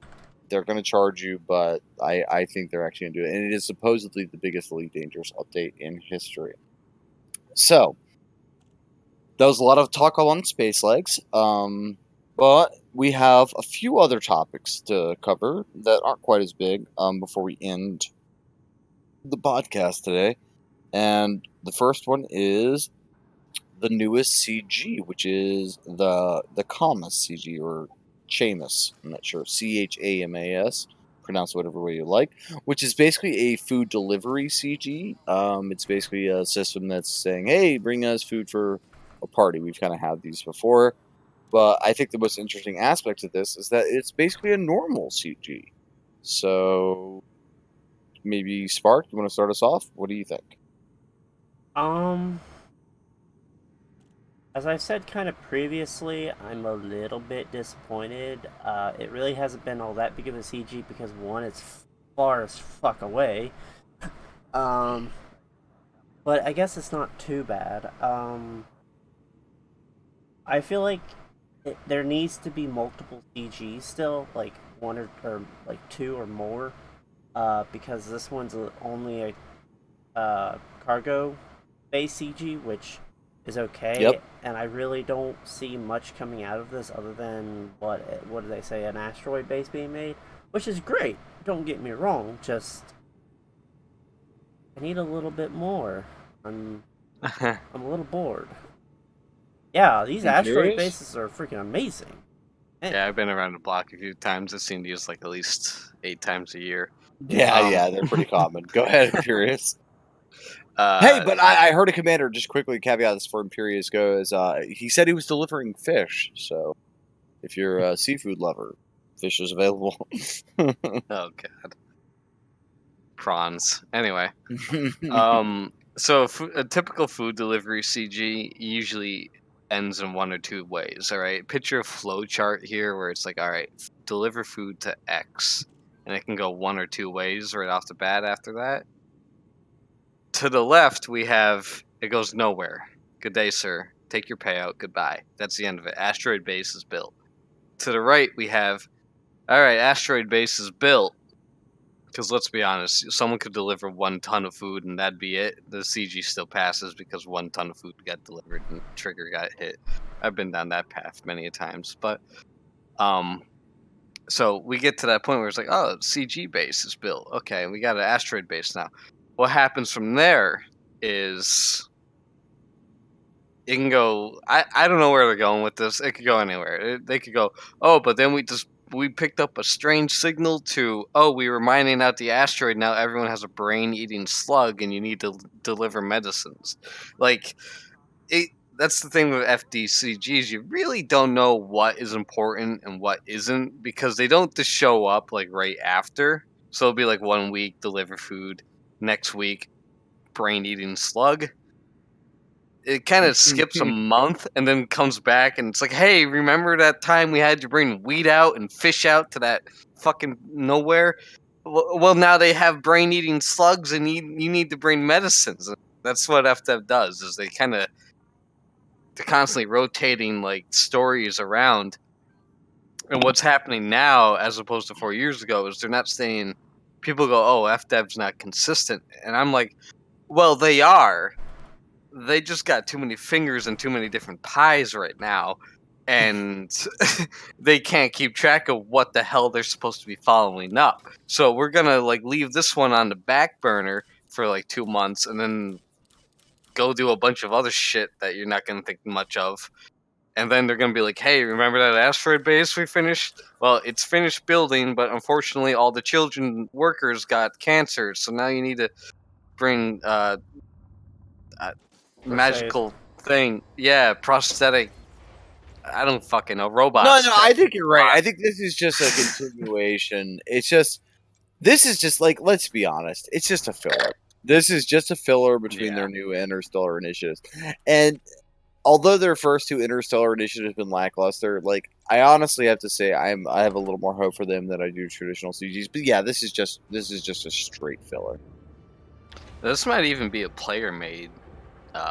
they're going to charge you, but I think they're actually going to do it. And it is supposedly the biggest Elite Dangerous update in history. So, that was a lot of talk on Space Legs. But we have a few other topics to cover that aren't quite as big before we end the podcast today. And the first one is the newest CG, which is the Camas CG, or Chamas. I'm not sure. Chamas. Pronounce it whatever way you like. Which is basically a food delivery CG. It's basically a system that's saying, hey, bring us food for a party. We've kind of had these before. But I think the most interesting aspect of this is that it's basically a normal CG. So maybe Spark, you want to start us off? What do you think? Um, As I said kind of previously, I'm a little bit disappointed. It really hasn't been all that big of a CG because one, it's far as fuck away. Um, but I guess it's not too bad. I feel like there needs to be multiple CGs still, like one or like two or more, because this one's only a cargo base CG, which is okay, Yep. and I really don't see much coming out of this other than what do they say, an asteroid base being made, which is great. Don't get me wrong, just I need a little bit more. I'm a little bored. Yeah, these You asteroid curious? bases are freaking amazing. Yeah, I've been around the block a few times. I've seen these like at least 8 times a year. Yeah, Um, yeah, they're pretty common. Go ahead, Imperious. Hey, uh, but I heard a commander just quickly caveat this for Imperious goes. He said he was delivering fish. So if you're a seafood lover, fish is available. oh god, prawns. Anyway, so a typical food delivery CG usually ends in one or two ways. All right, picture a flow chart here where it's like, all right, deliver food to X, and it can go one or two ways right off the bat after that. To the left, we have it goes nowhere. Good day, sir. Take your payout. Goodbye. That's the end of it. Asteroid base is built. To the right, we have all right. Asteroid base is built. Because let's be honest, someone could deliver 1 ton of food and that'd be it. The CG still passes because 1 ton of food got delivered and trigger got hit. I've been down that path many a times, but so we get to that point where it's like, oh, CG base is built. Okay, we got an asteroid base now. What happens from there is it can go. I don't know where they're going with this. It could go anywhere. They could go, oh, but then we picked up a strange signal to, oh, we were mining out the asteroid. Now everyone has a brain eating slug, and you need to deliver medicines. Like it. That's the thing with FDCGs. You really don't know what is important and what isn't because they don't just show up like right after. So it'll be like 1 week deliver food, next week brain eating slug. It kind of skips a month and then comes back and it's like, hey, remember that time we had to bring wheat out and fish out to that fucking nowhere? Well, now they have brain eating slugs and you need to bring medicines. That's what FDev does. Is they kind of they're constantly rotating like stories around. And what's happening now, as opposed to 4 years ago, is they're not saying. People go, oh, FDev's not consistent, and I'm like, well, they are. They just got too many fingers and too many different pies right now, and they can't keep track of what the hell they're supposed to be following up. So we're gonna like leave this one on the back burner for like 2 months, and then go do a bunch of other shit that you're not gonna think much of. And then they're gonna be like, "Hey, remember that asteroid base we finished? Well, it's finished building, but unfortunately, all the children workers got cancer. So now you need to bring Prosthetic. magical thing. Yeah, prosthetic. I don't fucking know. No, Robots. no, I think you're right. I think this is just a continuation. This is just like, let's be honest, it's just a filler. This is just a filler between their new interstellar initiatives. And although their first two interstellar initiatives have been lackluster, like I honestly have to say I have a little more hope for them than I do traditional CGs. But yeah, this is just a straight filler. This might even be a player-made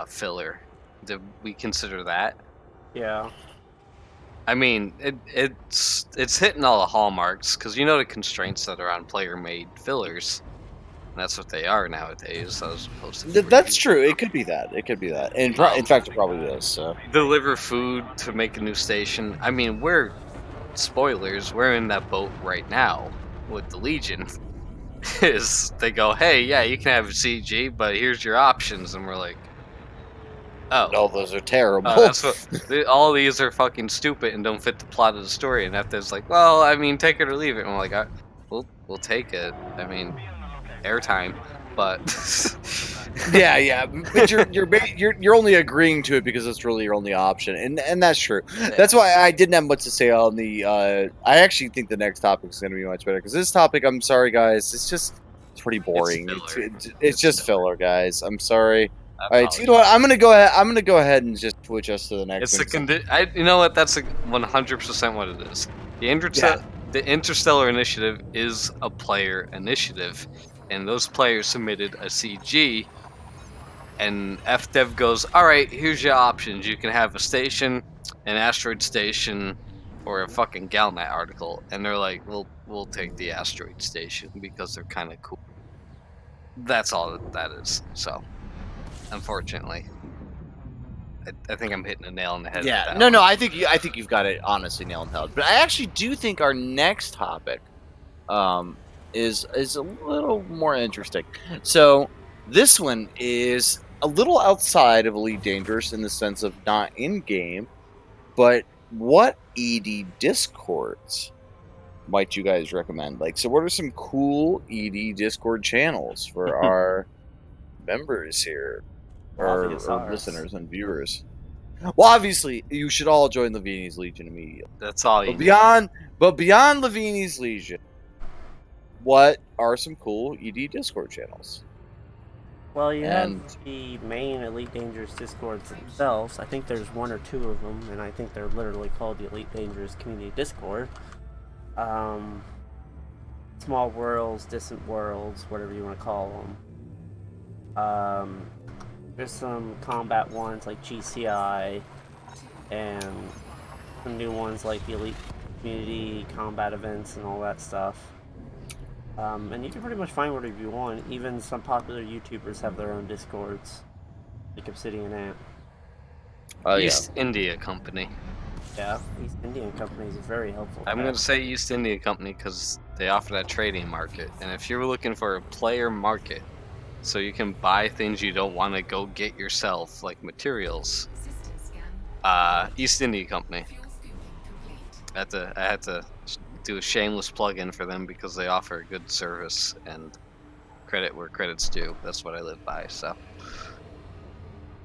filler. Did we consider that? Yeah. I mean, it's hitting all the hallmarks because you know the constraints that are on player-made fillers. And that's what they are nowadays, as opposed to. That's true. It could be that. It could be that. And in fact, it probably is. So Deliver food to make a new station. I mean, we're spoilers. We're in that boat right now with the Legion. Is they go, hey, yeah, you can have a CG, but here's your options, and we're like, oh. no, those are terrible. That's what all these are fucking stupid and don't fit the plot of the story. And after it's like, well, I mean, take it or leave it. And we're like, we'll take it. I mean, airtime, but yeah. But you're only agreeing to it because it's really your only option, and that's true. Yeah. That's why I didn't have much to say on the. I actually think the next topic is going to be much better because this topic, I'm sorry guys, it's pretty boring. It's just filler, guys. I'm sorry. All right, so you know what? I'm gonna go ahead. I'm gonna go ahead and just switch us to the next. It's the one. you know what? That's 100% what it is. The Interstellar Initiative is a player initiative, and those players submitted a CG. And FDev goes, all right, here's your options. You can have a station, an asteroid station, or a fucking Galnet article. And they're like, we'll take the asteroid station because they're kind of cool. That's all that is. So, unfortunately, I think I'm hitting a nail on the head. Yeah, with that no, one. I think you've got it honestly nailed on the head. But I actually do think our next topic, is a little more interesting. So this one is a little outside of Elite Dangerous in the sense of not in game, but what ED Discords might you guys recommend? Like, so what are some cool ED Discord channels for our members here, Obvious or ours. listeners and viewers? Well, obviously, you should all join Lavini's Legion immediately. That's all you But need. beyond Lavini's Legion, what are some cool ED Discord channels? Well, you And- have the main Elite Dangerous Discords themselves. I think there's one or two of them, and I think they're literally called the Elite Dangerous Community Discord. Small Worlds, Distant Worlds, whatever you want to call them. There's some combat ones like GCI, and some new ones like the Elite Community Combat Events and all that stuff. And you can pretty much find whatever you want. Even some popular YouTubers have their own Discords, like Obsidian Ant. East India Company. Yeah, East Indian Company is very helpful. I'm going to say East India Company because they offer that trading market. And if you're looking for a player market, so you can buy things you don't want to go get yourself, like materials, East India Company. I had to do a shameless plug-in for them because they offer a good service and credit where credit's due. That's what I live by. So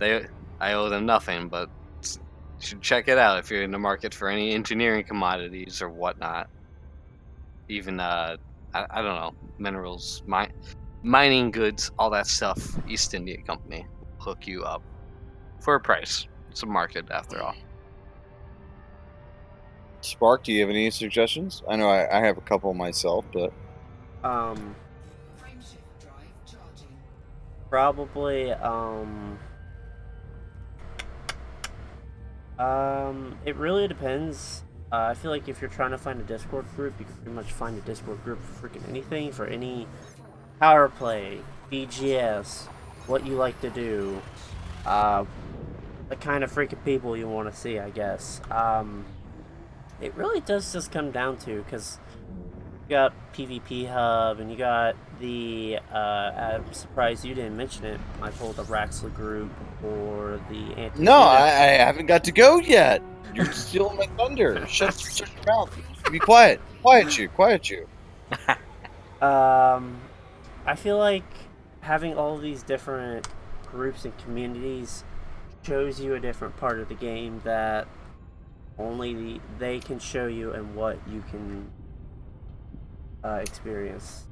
I owe them nothing, but you should check it out if you're in the market for any engineering commodities or whatnot. Even I don't know, minerals, mining goods, all that stuff. East India Company will hook you up for a price. It's a market after all. Spark, do you have any suggestions? I know I have a couple myself, but probably it really depends. I feel like if you're trying to find a Discord group, you can pretty much find a Discord group for freaking anything, for any power play, BGS, what you like to do, the kind of freaking people you want to see, I guess. It really does just come down to, because you got PvP Hub, and you got the, I'm surprised you didn't mention it, Michael, the Raxla group, or the anti no, I haven't got to go yet. You're stealing my thunder. Shut your mouth. Be quiet. Quiet you. I feel like having all of these different groups and communities shows you a different part of the game that only they can show you and what you can experience.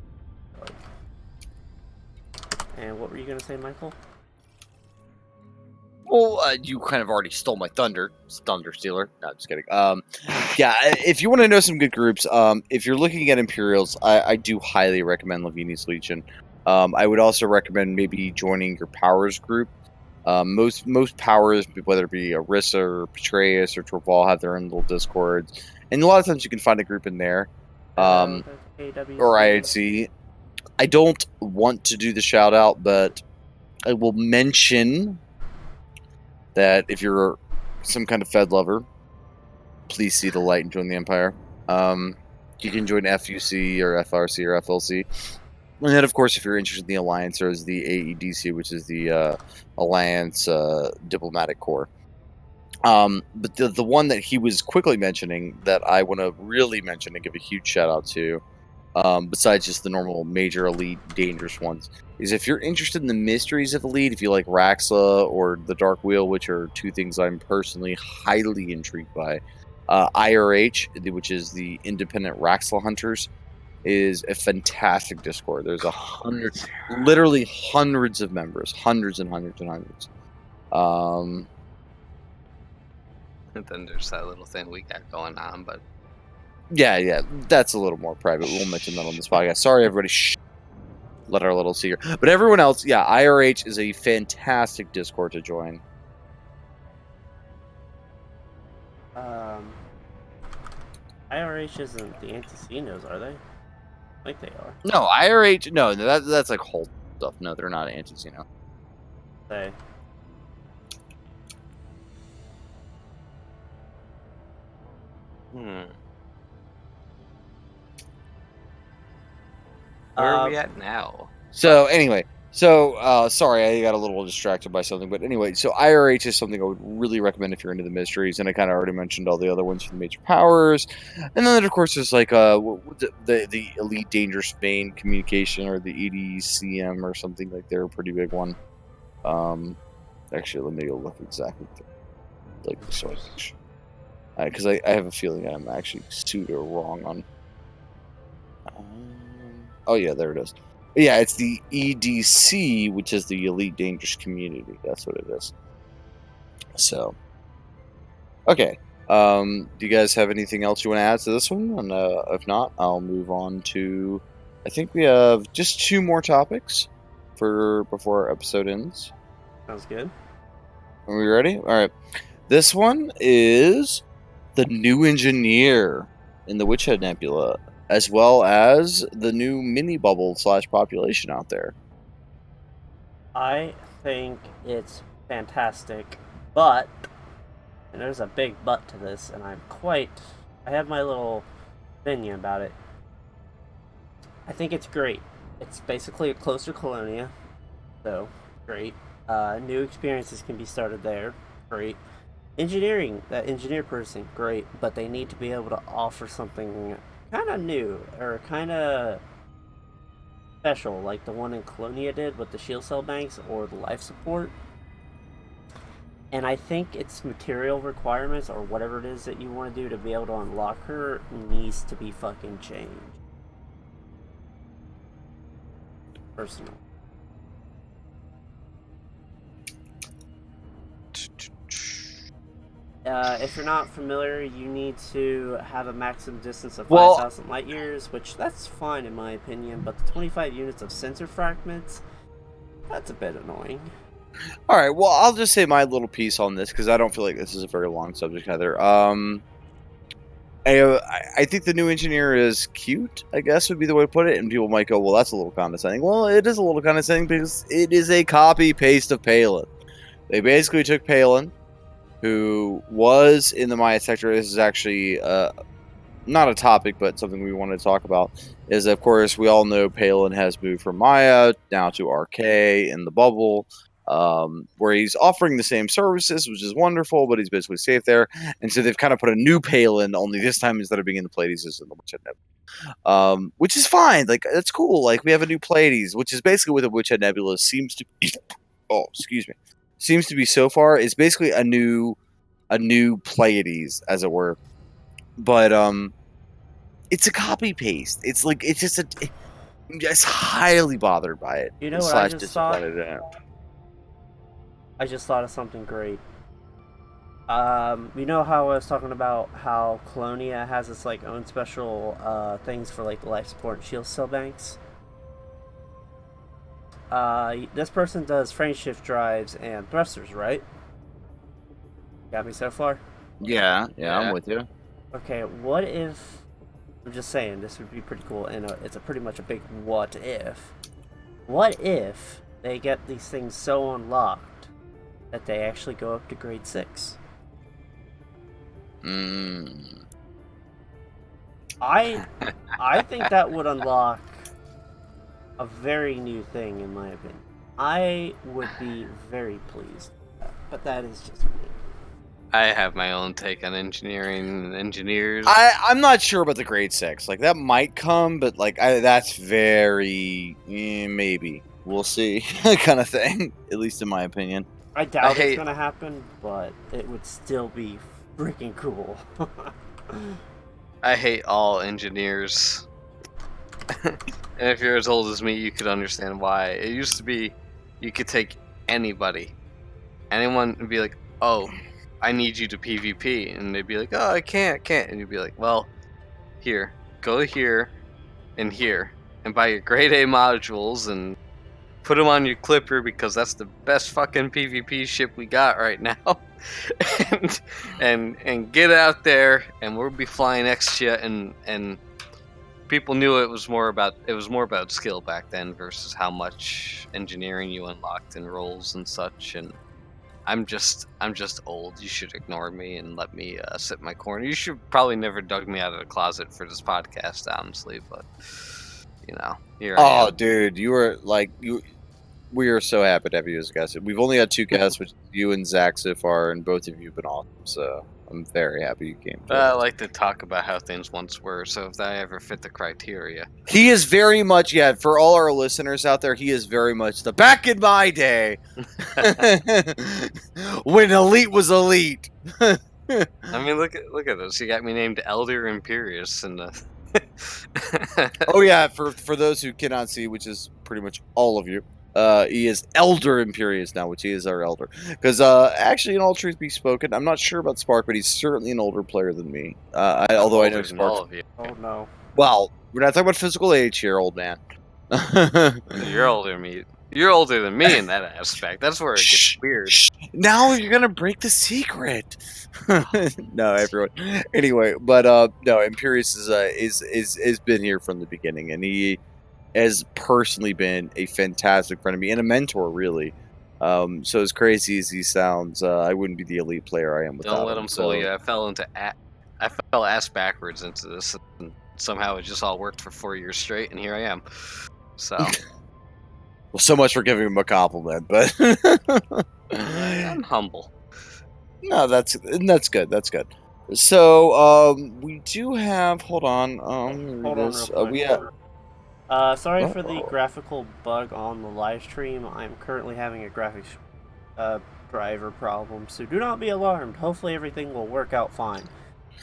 And what were you gonna say, Michael? Well, you kind of already stole my thunder, Thunder Stealer. No, just kidding. Yeah, if you want to know some good groups, if you're looking at Imperials, I do highly recommend Lavini's Legion. I would also recommend maybe joining your Powers group. Most Powers, whether it be Orisa or Patreus or Torval, have their own little Discords, and a lot of times you can find a group in there, or IHC. I don't want to do the shout out, but I will mention that if you're some kind of Fed lover, please see the light and join the Empire. You can join FUC or FRC or FLC. And then, of course, if you're interested in the Alliance, there's the AEDC, which is the Alliance Diplomatic Corps. But the one that he was quickly mentioning that I want to really mention and give a huge shout out to, besides just the normal major elite dangerous ones, is if you're interested in the mysteries of Elite, if you like Raxla or the Dark Wheel, which are two things I'm personally highly intrigued by, IRH, which is the Independent Raxla Hunters, is a fantastic Discord. There's literally hundreds of members, hundreds and hundreds and hundreds. And then there's that little thing we got going on, but Yeah, that's a little more private. We'll mention that on this podcast. Sorry, everybody. Shh. Let our little secret. But everyone else, yeah, IRH is a fantastic Discord to join. IRH isn't the Anticinos, are they? I think they are. No, IRH. No, that's like whole stuff. No, they're not Anticino. They. where are we Uh, at now? So anyway, sorry, I got a little distracted by something, but anyway, so IRH is something I would really recommend if you're into the mysteries, and I kind of already mentioned all the other ones for the major powers, and then of course there's like the Elite Dangerous Vein Communication or the EDCM or something like they're a pretty big one. Actually, let me go look exactly like so because I have a feeling I'm actually pseudo wrong on. Oh yeah, there it is. Yeah, it's the EDC, which is the Elite Dangerous Community. That's what it is. So, okay. Do you guys have anything else you want to add to this one? And if not, I'll move on to. I think we have just 2 more topics before our episode ends. Sounds good. Are we ready? All right. This one is the new engineer in the Witchhead Nebula, as well as the new mini bubble / population out there. I think it's fantastic, but, and there's a big but to this, and I have my little opinion about it. I think it's great. It's basically a closer Colonia, so great. New experiences can be started there, great. Engineering, that engineer person, great, but they need to be able to offer something kind of new or kind of special, like the one in Colonia did with the shield cell banks or the life support. And I think its material requirements or whatever it is that you want to do to be able to unlock her needs to be fucking changed. Personal. If you're not familiar, you need to have a maximum distance of 5,000 light years, which that's fine in my opinion, but the 25 units of sensor fragments, that's a bit annoying. All right, well, I'll just say my little piece on this because I don't feel like this is a very long subject either. I think the new engineer is cute, I guess would be the way to put it, and people might go, well, that's a little condescending. Well, it is a little condescending because it is a copy-paste of Palin. They basically took Palin, who was in the Maya sector. This is actually not a topic, but something we wanted to talk about. Is, of course, we all know Palin has moved from Maya now to RK in the bubble, where he's offering the same services, which is wonderful, but he's basically safe there. And so they've kind of put a new Palin, only this time instead of being in the Pleiades, is in the Witchhead Nebula. Which is fine. Like, that's cool. Like, we have a new Pleiades, which is basically what the Witchhead Nebula seems to be. Oh, excuse me. Seems to be so far. It's basically a new Pleiades, as it were. But it's a copy paste. It's like it's just it's highly bothered by it. You know what I just thought? I just thought of something great. You know how I was talking about how Colonia has its like own special things for like the life support and shield cell banks? This person does frame shift drives and thrusters, right? Got me so far? Yeah, I'm with you. Okay, what if... I'm just saying, this would be pretty cool, and it's pretty much a big what if. What if they get these things so unlocked that they actually go up to grade 6? I think that would unlock a very new thing, in my opinion. I would be very pleased with that, but that is just me. I have my own take on engineering and engineers. I'm not sure about the grade 6. Like, that might come, but like that's very maybe. We'll see kind of thing, at least in my opinion. I doubt it's gonna happen, but it would still be freaking cool. I hate all engineers. And if you're as old as me, you could understand why. It used to be you could take anybody. Anyone would be like, oh, I need you to PvP. And they'd be like, oh, I can't. And you'd be like, well, here, go here and here. And buy your grade A modules and put them on your Clipper because that's the best fucking PvP ship we got right now. and get out there and we'll be flying next to you and people knew it was more about skill back then versus how much engineering you unlocked in roles and such. And I'm just old. You should ignore me and let me sit in my corner. You should probably never dug me out of the closet for this podcast, honestly. But here I am. Dude, you were like you. We are so happy to have you as a guest. We've only had 2 guests, which is you and Zach so far, and both of you have been awesome. So I'm very happy you came. I like to talk about how things once were. So if I ever fit the criteria, He is very much, for all our listeners out there, he is very much the back in my day when Elite was Elite. I mean, look at this. You got me named Elder Imperius, and Oh yeah, for those who cannot see, which is pretty much all of you, he is Elder Imperius now, which he is our elder. Because actually, in all truth be spoken, I'm not sure about Spark, but he's certainly an older player than me. Although I know older than all Spark. of you. Oh no. Well, we're not talking about physical age here, old man. You're older than me. You're older than me in that aspect. That's where it gets weird. Now you're gonna break the secret. No, everyone. Anyway, but no, Imperius is been here from the beginning, and he has personally been a fantastic friend of me and a mentor, really. So as crazy as he sounds, I wouldn't be the elite player I am without Don't let him. him fool you. I fell ass backwards into this, and somehow it just all worked for 4 years straight, and here I am. So. Well, so much for giving him a compliment, but I'm humble. No, that's good. That's good. So, we do have. Hold on. Hold on, real quick. We have. Sorry for the graphical bug on the live stream. I'm currently having a graphics driver problem, so do not be alarmed. Hopefully, everything will work out fine.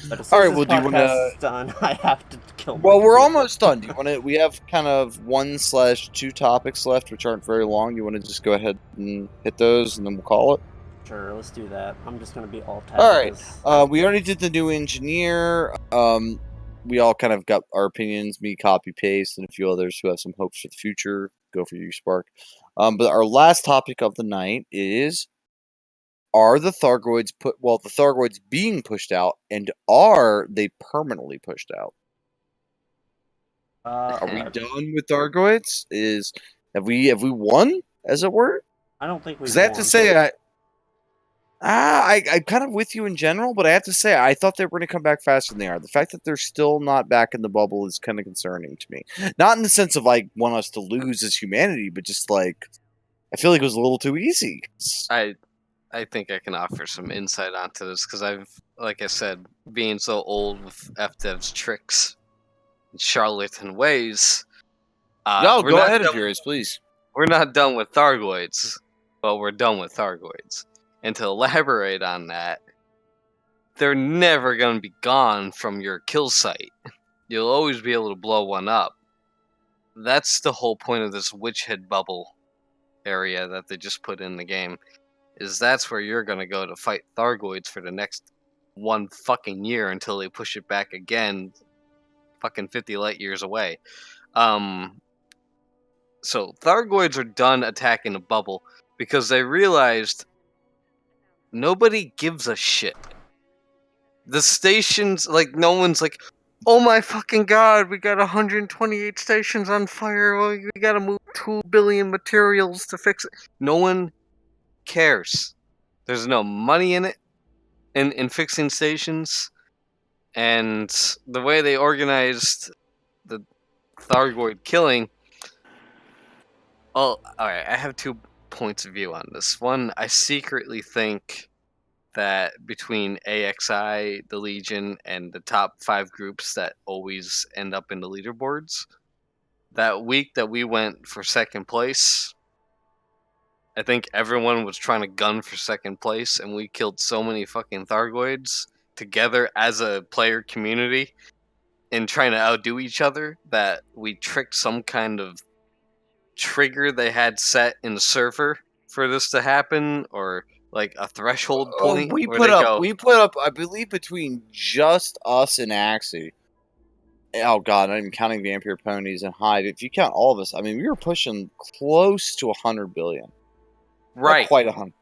But as soon as this podcast is done, I have to kill. Well, we're almost done. Do you want to? We have kind of 1/2 topics left, which aren't very long. You want to just go ahead and hit those, and then we'll call it. Sure, let's do that. I'm just going to be alt-tab. All right. We already did the new engineer. We all kind of got our opinions. Me, copy paste, and a few others who have some hopes for the future. Go for you, Spark. But our last topic of the night is: are the Thargoids the Thargoids being pushed out, and are they permanently pushed out? Are we done with Thargoids? Have we won, as it were? I don't think we. Because I have to say, I'm kind of with you in general, but I have to say, I thought they were going to come back faster than they are. The fact that they're still not back in the bubble is kind of concerning to me. Not in the sense of like want us to lose as humanity, but just like I feel like it was a little too easy. I think I can offer some insight onto this because like I said, being so old with FDev's tricks and charlatan ways. No, go ahead, Imperius, please. We're not done with Thargoids, but we're done with Thargoids. And to elaborate on that, they're never going to be gone from your kill site. You'll always be able to blow one up. That's the whole point of this Witchhead bubble area that they just put in the game. Is that's where you're going to go to fight Thargoids for the next 1 fucking year until they push it back again fucking 50 light years away. So Thargoids are done attacking the bubble because they realized nobody gives a shit. The stations, like, no one's like, oh my fucking god, we got 128 stations on fire, we gotta move 2 billion materials to fix it. No one cares. There's no money in it, in fixing stations, and the way they organized the Thargoid killing. Well, alright, I have 2 points of view on this. One, I secretly think that between AXI, the Legion, and the top 5 groups that always end up in the leaderboards, that week that we went for 2nd place, I think everyone was trying to gun for 2nd place, and we killed so many fucking Thargoids together as a player community in trying to outdo each other that we tricked some kind of trigger they had set in the server for this to happen, or like a threshold point we where put they up, go, I believe, between just us and Axie. Oh god, not even counting Vampire Ponies and Hive. If you count all of us, I mean, we were pushing close to 100 billion. Not right, quite 100.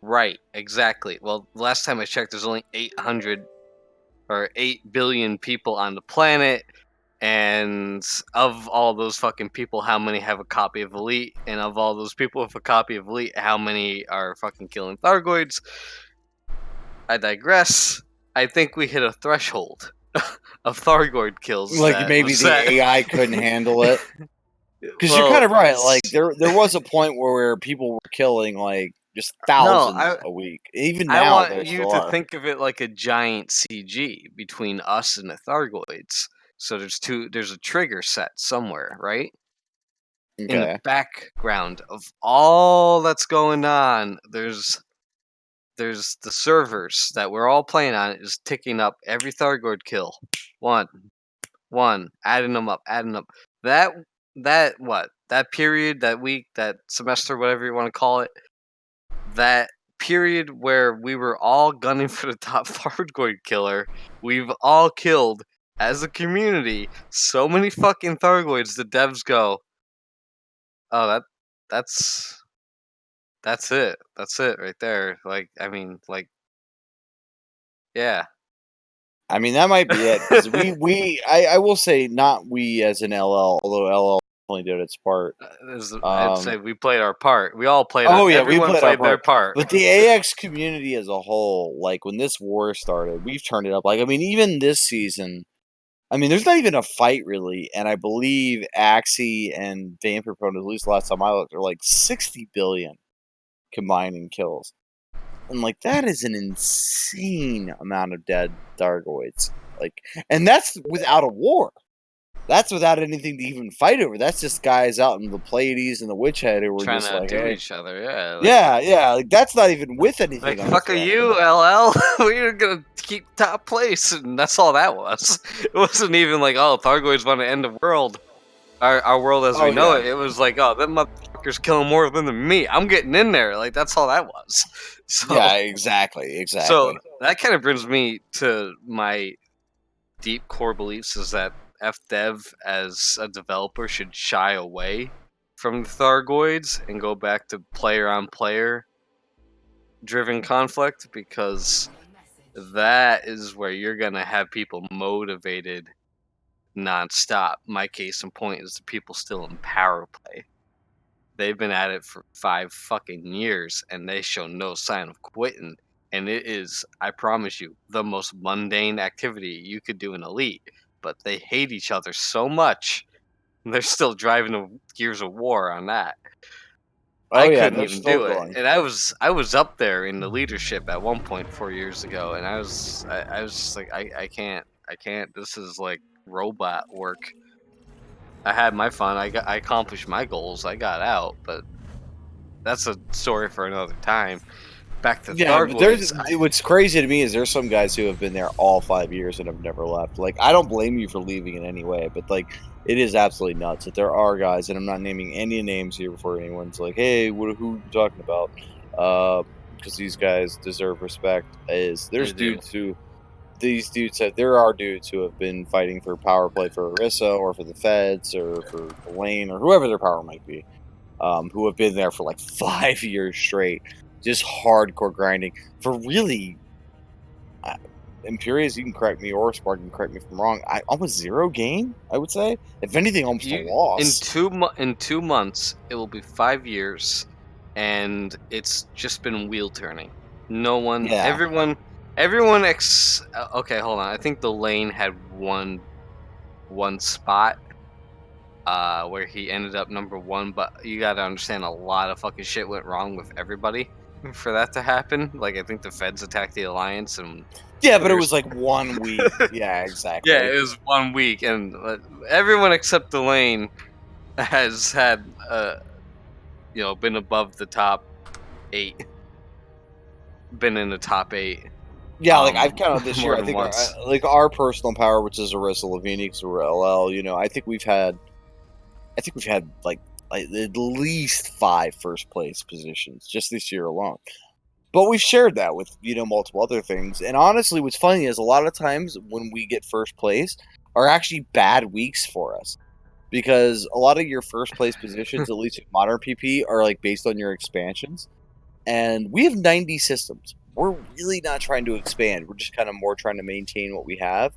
right, exactly. Well, last time I checked, there's only 800 or 8 billion people on the planet. And of all those fucking people, how many have a copy of Elite? And of all those people with a copy of Elite, how many are fucking killing Thargoids? I digress. I think we hit a threshold of Thargoid kills. Like that maybe was the set. AI couldn't handle it. Because Well, you're kind of right. Like there was a point where people were killing like just thousands no, a week. Even I now, want there you still to are. think of it like a giant CG between us and the Thargoids. So there's a trigger set somewhere, right? In the Okay. background of all that's going on, there's the servers that we're all playing on is ticking up every Thargoid kill. One, adding them up. That period, that week, that semester, whatever you want to call it, that period where we were all gunning for the top Thargoid killer, we've all killed as a community so many fucking Thargoids. The devs go, oh, that's that's it. That's it right there. Like, I mean, like, yeah. I mean, that might be it. 'Cause I will say, not we as an LL, although LL definitely did its part. I'd say we played our part. We all played Oh yeah, we everyone played our played their part. part. But the AX community as a whole, like when this war started, we've turned it up. Like I mean, even this season, I mean, there's not even a fight really, and I believe Axie and Vampire Prone, at least last time I looked, are like 60 billion combining kills. And like that is an insane amount of dead Thargoids. Like, and that's without a war. That's without anything to even fight over. That's just guys out in the Pleiades and the Witch Head who were Trying just to like, outdo hey, each other, yeah. yeah. Like that's not even with anything. Like on fuck the front. you, LL. We're gonna keep top place, and that's all that was. It wasn't even like, oh, Thargoids want to end the world, our world as we know it. It was like, oh, them motherfuckers killing more of them than me. I'm getting in there. Like that's all that was. So Yeah, exactly. So that kind of brings me to my deep core beliefs: is that FDev as a developer should shy away from the Thargoids and go back to player on player driven conflict, because that is where you're gonna have people motivated nonstop. My case in point is the people still in power play. They've been at it for 5 fucking years and they show no sign of quitting. And it is, I promise you, the most mundane activity you could do in Elite. But they hate each other so much, they're still driving the gears of war on that. I couldn't they're even still do it, going. and I was up there in the leadership at one point 4 years ago, and I was just like, I can't. This is like robot work. I had my fun. I accomplished my goals. I got out, but that's a story for another time. Back to Yeah, but there's Thargoids. what's crazy to me is there's some guys who have been there all 5 years and have never left. Like I don't blame you for leaving in any way, but like it is absolutely nuts that there are guys, and I'm not naming any names here before anyone's like, hey, who are you talking about? Because these guys deserve respect. There's dudes who these dudes have, there are dudes who have been fighting for power play for Orisa or for the Feds or for Lane or whoever their power might be, who have been there for like 5 years straight, just hardcore grinding for really. Imperius, you can correct me, or Spark can correct me if I'm wrong. Almost zero gain, I would say. If anything, almost a loss. In 2 months it will be 5 years, and it's just been wheel turning. No one, Yeah. everyone okay, hold on. I think the lane had one spot where he ended up number 1, but you got to understand a lot of fucking shit went wrong with everybody for that to happen. Like I think the Feds attacked the Alliance, and Yeah, but it was like 1 week. Yeah, exactly. yeah, it was 1 week, and everyone except the lane has had been above the top 8, been in the top 8. Yeah, like I've counted this more year. I than think once. like our personal power, which is Arissa Lavini, because we're LL. You know, I think we've had like at least 5 first place positions just this year alone. But we've shared that with multiple other things. And honestly, what's funny is a lot of times when we get first place are actually bad weeks for us because a lot of your first place positions, at least in modern PP, are like based on your expansions. And we have 90 systems. We're really not trying to expand. We're just kind of more trying to maintain what we have.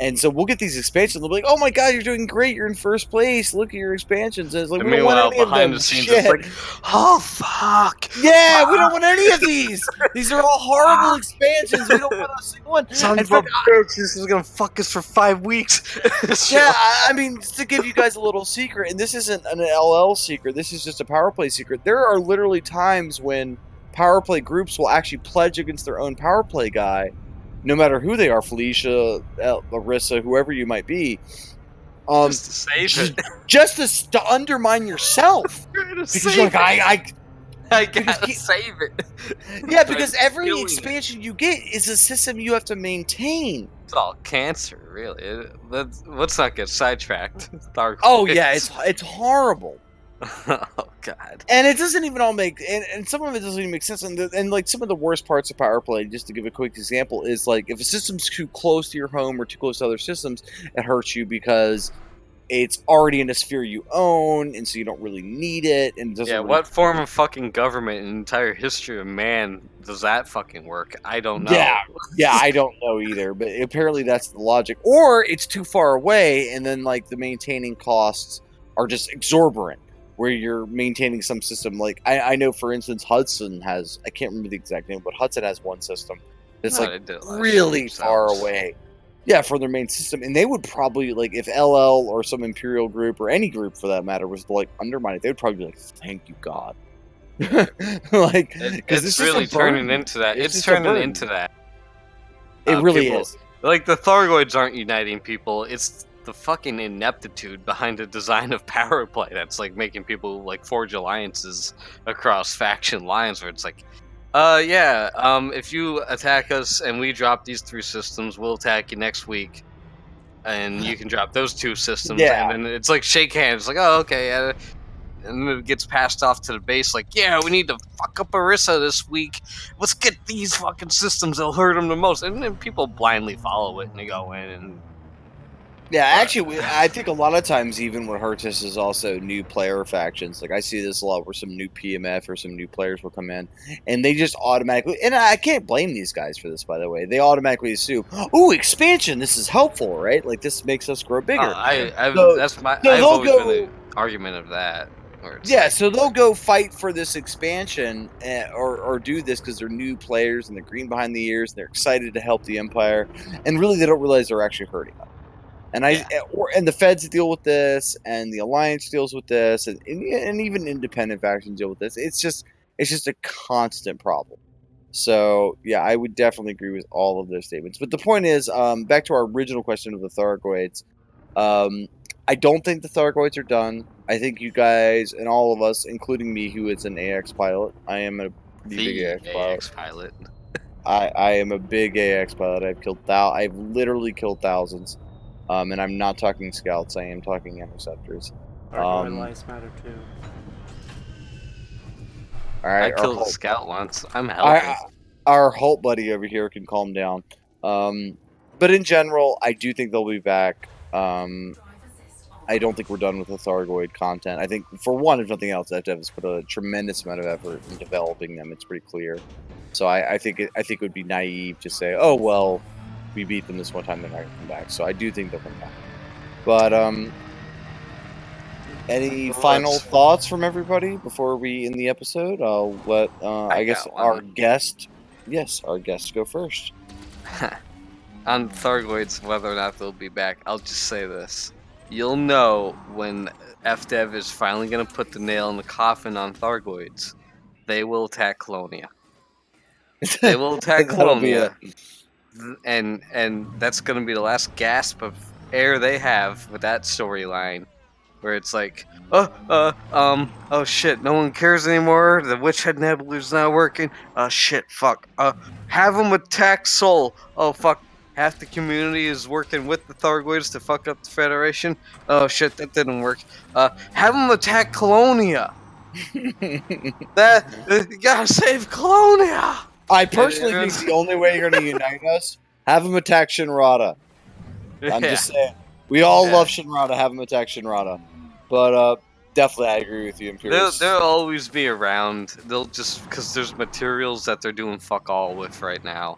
And so we'll get these expansions. They'll be like, "Oh my god, you're doing great! You're in first place. Look at your expansions." And it's like, And we don't want meanwhile, any of behind the them. scenes, it's Shit. like, oh fuck, Yeah, we don't fuck, want any of these. These are all horrible fuck. expansions. We don't want a single one. Son In of a fact, bitch, this is gonna fuck us for 5 weeks. Shit yeah, like- I mean, to give you guys a little secret, and this isn't an LL secret. This is just a power play secret. There are literally times when power play groups will actually pledge against their own power play guy, no matter who they are, Felicia, Larissa, whoever you might be. just to save it. Just to undermine yourself Trying to because save you're like I because gotta save it. yeah, because I'm every killing it. expansion you get is a system you have to maintain. It's all cancer, really. Let's not get sidetracked. Dark Oh yeah, Horse. it's horrible, Oh god. and it doesn't even all make and some of it doesn't even make sense. And like some of the worst parts of power play, just to give a quick example, is like if a system's too close to your home or too close to other systems, it hurts you because it's already in a sphere you own, and so you don't really need it, and it doesn't. Yeah, really what form of fucking government in the entire history of man does that fucking work? I don't know. Yeah, I don't know either, but apparently that's the logic. Or it's too far away, and then like the maintaining costs are just exorbitant. Where you're maintaining some system, like I know, for instance, Hudson has, I can't remember the exact name, but Hudson has one system that's No, like they did it last year really far themselves. away. Yeah, for their main system, and they would probably like if LL or some Imperial group or any group for that matter was to like undermine it, they would probably be like, "Thank you, God." Like, because It's really turning into that. It's turning into that. It really People, is. like the Thargoids aren't uniting people. It's the fucking ineptitude behind the design of power play that's like making people like forge alliances across faction lines where it's like, if you attack us and we drop these 3 systems, we'll attack you next week. And you can drop those 2 systems, Yeah. and then it's like shake hands, like, oh, okay, and then it gets passed off to the base, like, yeah, we need to fuck up Orisa this week. Let's get these fucking systems; they'll hurt them the most. And then people blindly follow it, and they go in and Yeah, actually, I think a lot of times, even what hurts us is also new player factions. Like I see this a lot, where some new PMF or some new players will come in, and they just automatically. And I can't blame these guys for this, by the way. They automatically assume, "Ooh, expansion! This is helpful, right? Like this makes us grow bigger." I've they'll always go- been an argument of that. Where it's Yeah, like, so they'll go fight for this expansion or do this because they're new players and they're green behind the ears and they're excited to help the Empire, and really they don't realize they're actually hurting us. And and the Feds deal with this, and the Alliance deals with this, and even independent factions deal with this. It's just a constant problem. So yeah, I would definitely agree with all of those statements. But the point is, back to our original question of the Thargoids. I don't think the Thargoids are done. I think you guys and all of us, including me, who is an AX pilot, I am a pretty big the AX pilot. AX pilot. I am a big AX pilot. I've literally killed thousands. And I'm not talking scouts. I am talking interceptors. Thargoid lives matter too. All right, I killed a scout once. I'm Our, helping. our Holt buddy over here can calm down. But in general, I do think they'll be back. I don't think we're done with the Thargoid content. I think, for one, if nothing else, FDev has put a tremendous amount of effort in developing them. It's pretty clear. So I think it would be naive to say, oh well, we beat them this one time, they're not gonna come back. So I do think they'll come back. But any final thoughts from everybody before we end the episode? I'll let I guess got our one. guest go first. On Thargoids, whether or not they'll be back, I'll just say this. You'll know when FDev is finally going to put the nail in the coffin on Thargoids. They will attack Colonia. They will attack That'll be Colonia. And that's going to be the last gasp of air they have with that storyline. where it's like, oh shit, no one cares anymore. The Witch Head Nebula's not working. Shit, fuck. Have them attack Sol. Oh fuck, half the community is working with the Thargoids to fuck up the Federation. Oh shit, that didn't work. Have them attack Colonia. You gotta save Colonia. I personally think the only way you're going to unite us, have them attack Shinrada. I'm just saying. We all love Shinrada. Have them attack Shinrada. But definitely, I agree with you, Imperius. They'll always be around. They'll just because there's materials that they're doing fuck all with right now,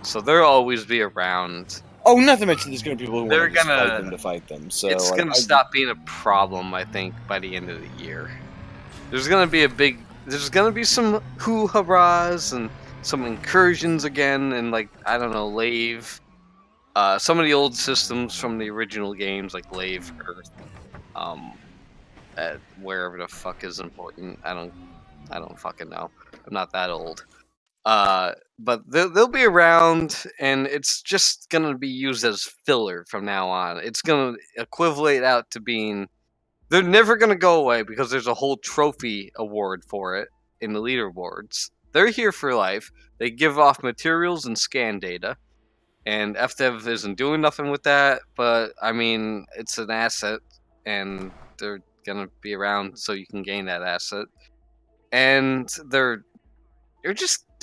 so they'll always be around. Oh, not to mention there's going to be people who They're want to gonna- fight them to fight them. So It's gonna stop being a problem, I think, by the end of the year. There's gonna be some hoo-hurrahs and some incursions again, and like I don't know, Lave. Some of the old systems from the original games, like Lave, Earth, wherever the fuck is important. I don't fucking know. I'm not that old. But they'll be around, and it's just gonna be used as filler from now on. It's gonna equivalent out to being. They're never gonna go away because there's a whole trophy award for it in the leaderboards. They're here for life. They give off materials and scan data, and FDev isn't doing nothing with that. But I mean, it's an asset, and they're gonna be around so you can gain that asset. And they're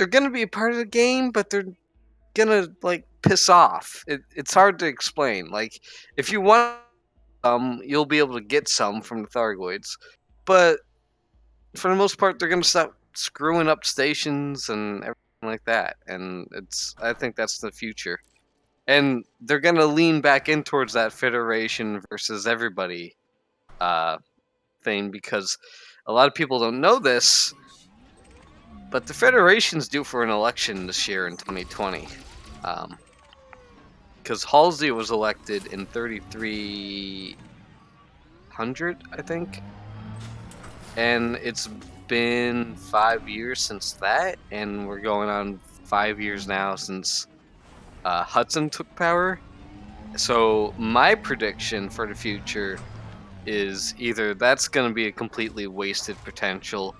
gonna be a part of the game, but they're gonna like piss off. It's hard to explain. Like if you want you'll be able to get some from the Thargoids, but for the most part, they're gonna stop screwing up stations and everything like that. And I think that's the future. And they're gonna lean back in towards that Federation versus everybody thing, because a lot of people don't know this, but the Federation's due for an election this year in 2020. Because Halsey was elected in 3300, I think. And it's been 5 years since that, and we're going on 5 years now since Hudson took power. So my prediction for the future is either that's going to be a completely wasted potential,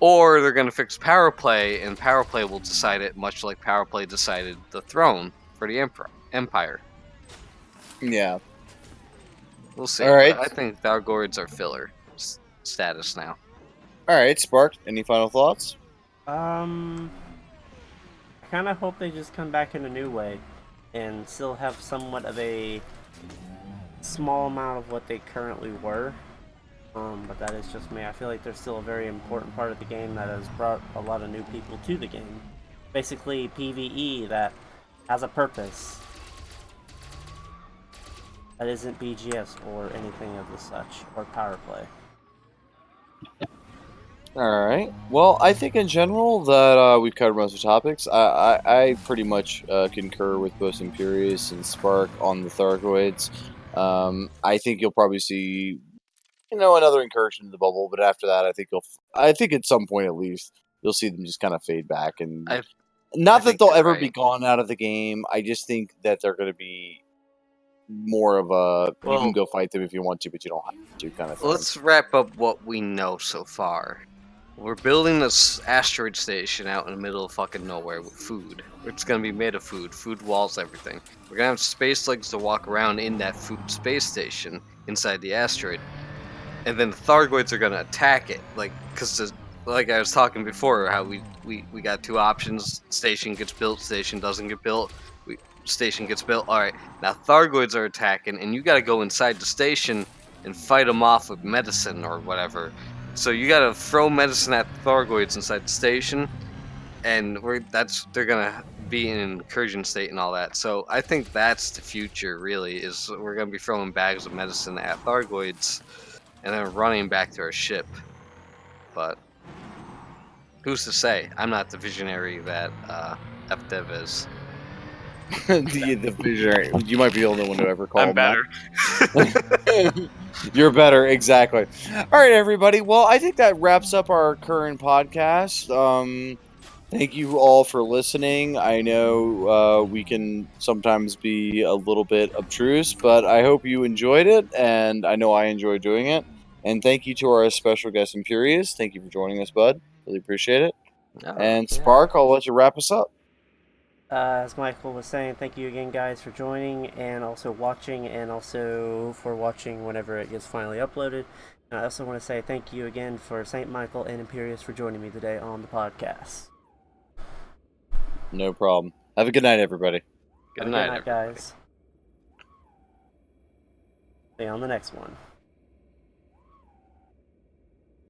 or they're going to fix Power Play, and Power Play will decide it, much like Power Play decided the throne for the Empire. Yeah. We'll see. All right. But I think Thargoids are filler status now. All right, Spark. Any final thoughts? I kind of hope they just come back in a new way and still have somewhat of a small amount of what they currently were. But that is just me. I feel like they're still a very important part of the game that has brought a lot of new people to the game. Basically, PvE that has a purpose. That isn't BGS or anything of the such, or Power Play. All right. Well, I think in general that we've covered most of the topics. I pretty much concur with both Imperius and Spark on the Thargoids. I think you'll probably see, another incursion in the bubble, but after that, I think at some point at least you'll see them just kind of fade back, and not that they'll ever be gone out of the game. I just think that they're going to be more of a you can go fight them if you want to, but you don't have to kind of thing. Let's wrap up what we know so far. We're building this asteroid station out in the middle of fucking nowhere with food. It's gonna be made of food walls, everything. We're gonna have space legs to walk around in that food space station inside the asteroid. And then the Thargoids are gonna attack it, like I was talking before, how we got two options: station gets built, station doesn't get built. Station gets built. All right, now Thargoids are attacking, and you got to go inside the station and fight them off with medicine or whatever. So you got to throw medicine at the Thargoids inside the station, and they're gonna be in an incursion state and all that. So I think that's the future. Really, is we're gonna be throwing bags of medicine at Thargoids, and then running back to our ship. But who's to say? I'm not the visionary that FDev is. the visionary. You might be the only one to ever call I'm him better. that. You're better, exactly. All right, everybody. Well, I think that wraps up our current podcast. Thank you all for listening. I know we can sometimes be a little bit obtruse, but I hope you enjoyed it, and I know I enjoyed doing it. And thank you to our special guest, Imperius. Thank you for joining us, bud. Really appreciate it. Oh, And yeah. Spark, I'll let you wrap us up. As Michael was saying, thank you again, guys, for joining and also watching, and also for watching whenever it gets finally uploaded. And I also want to say thank you again for St. Michael and Imperius for joining me today on the podcast. No problem. Have a good night, everybody. Good Have a night, good night, everybody. guys. See you on the next one.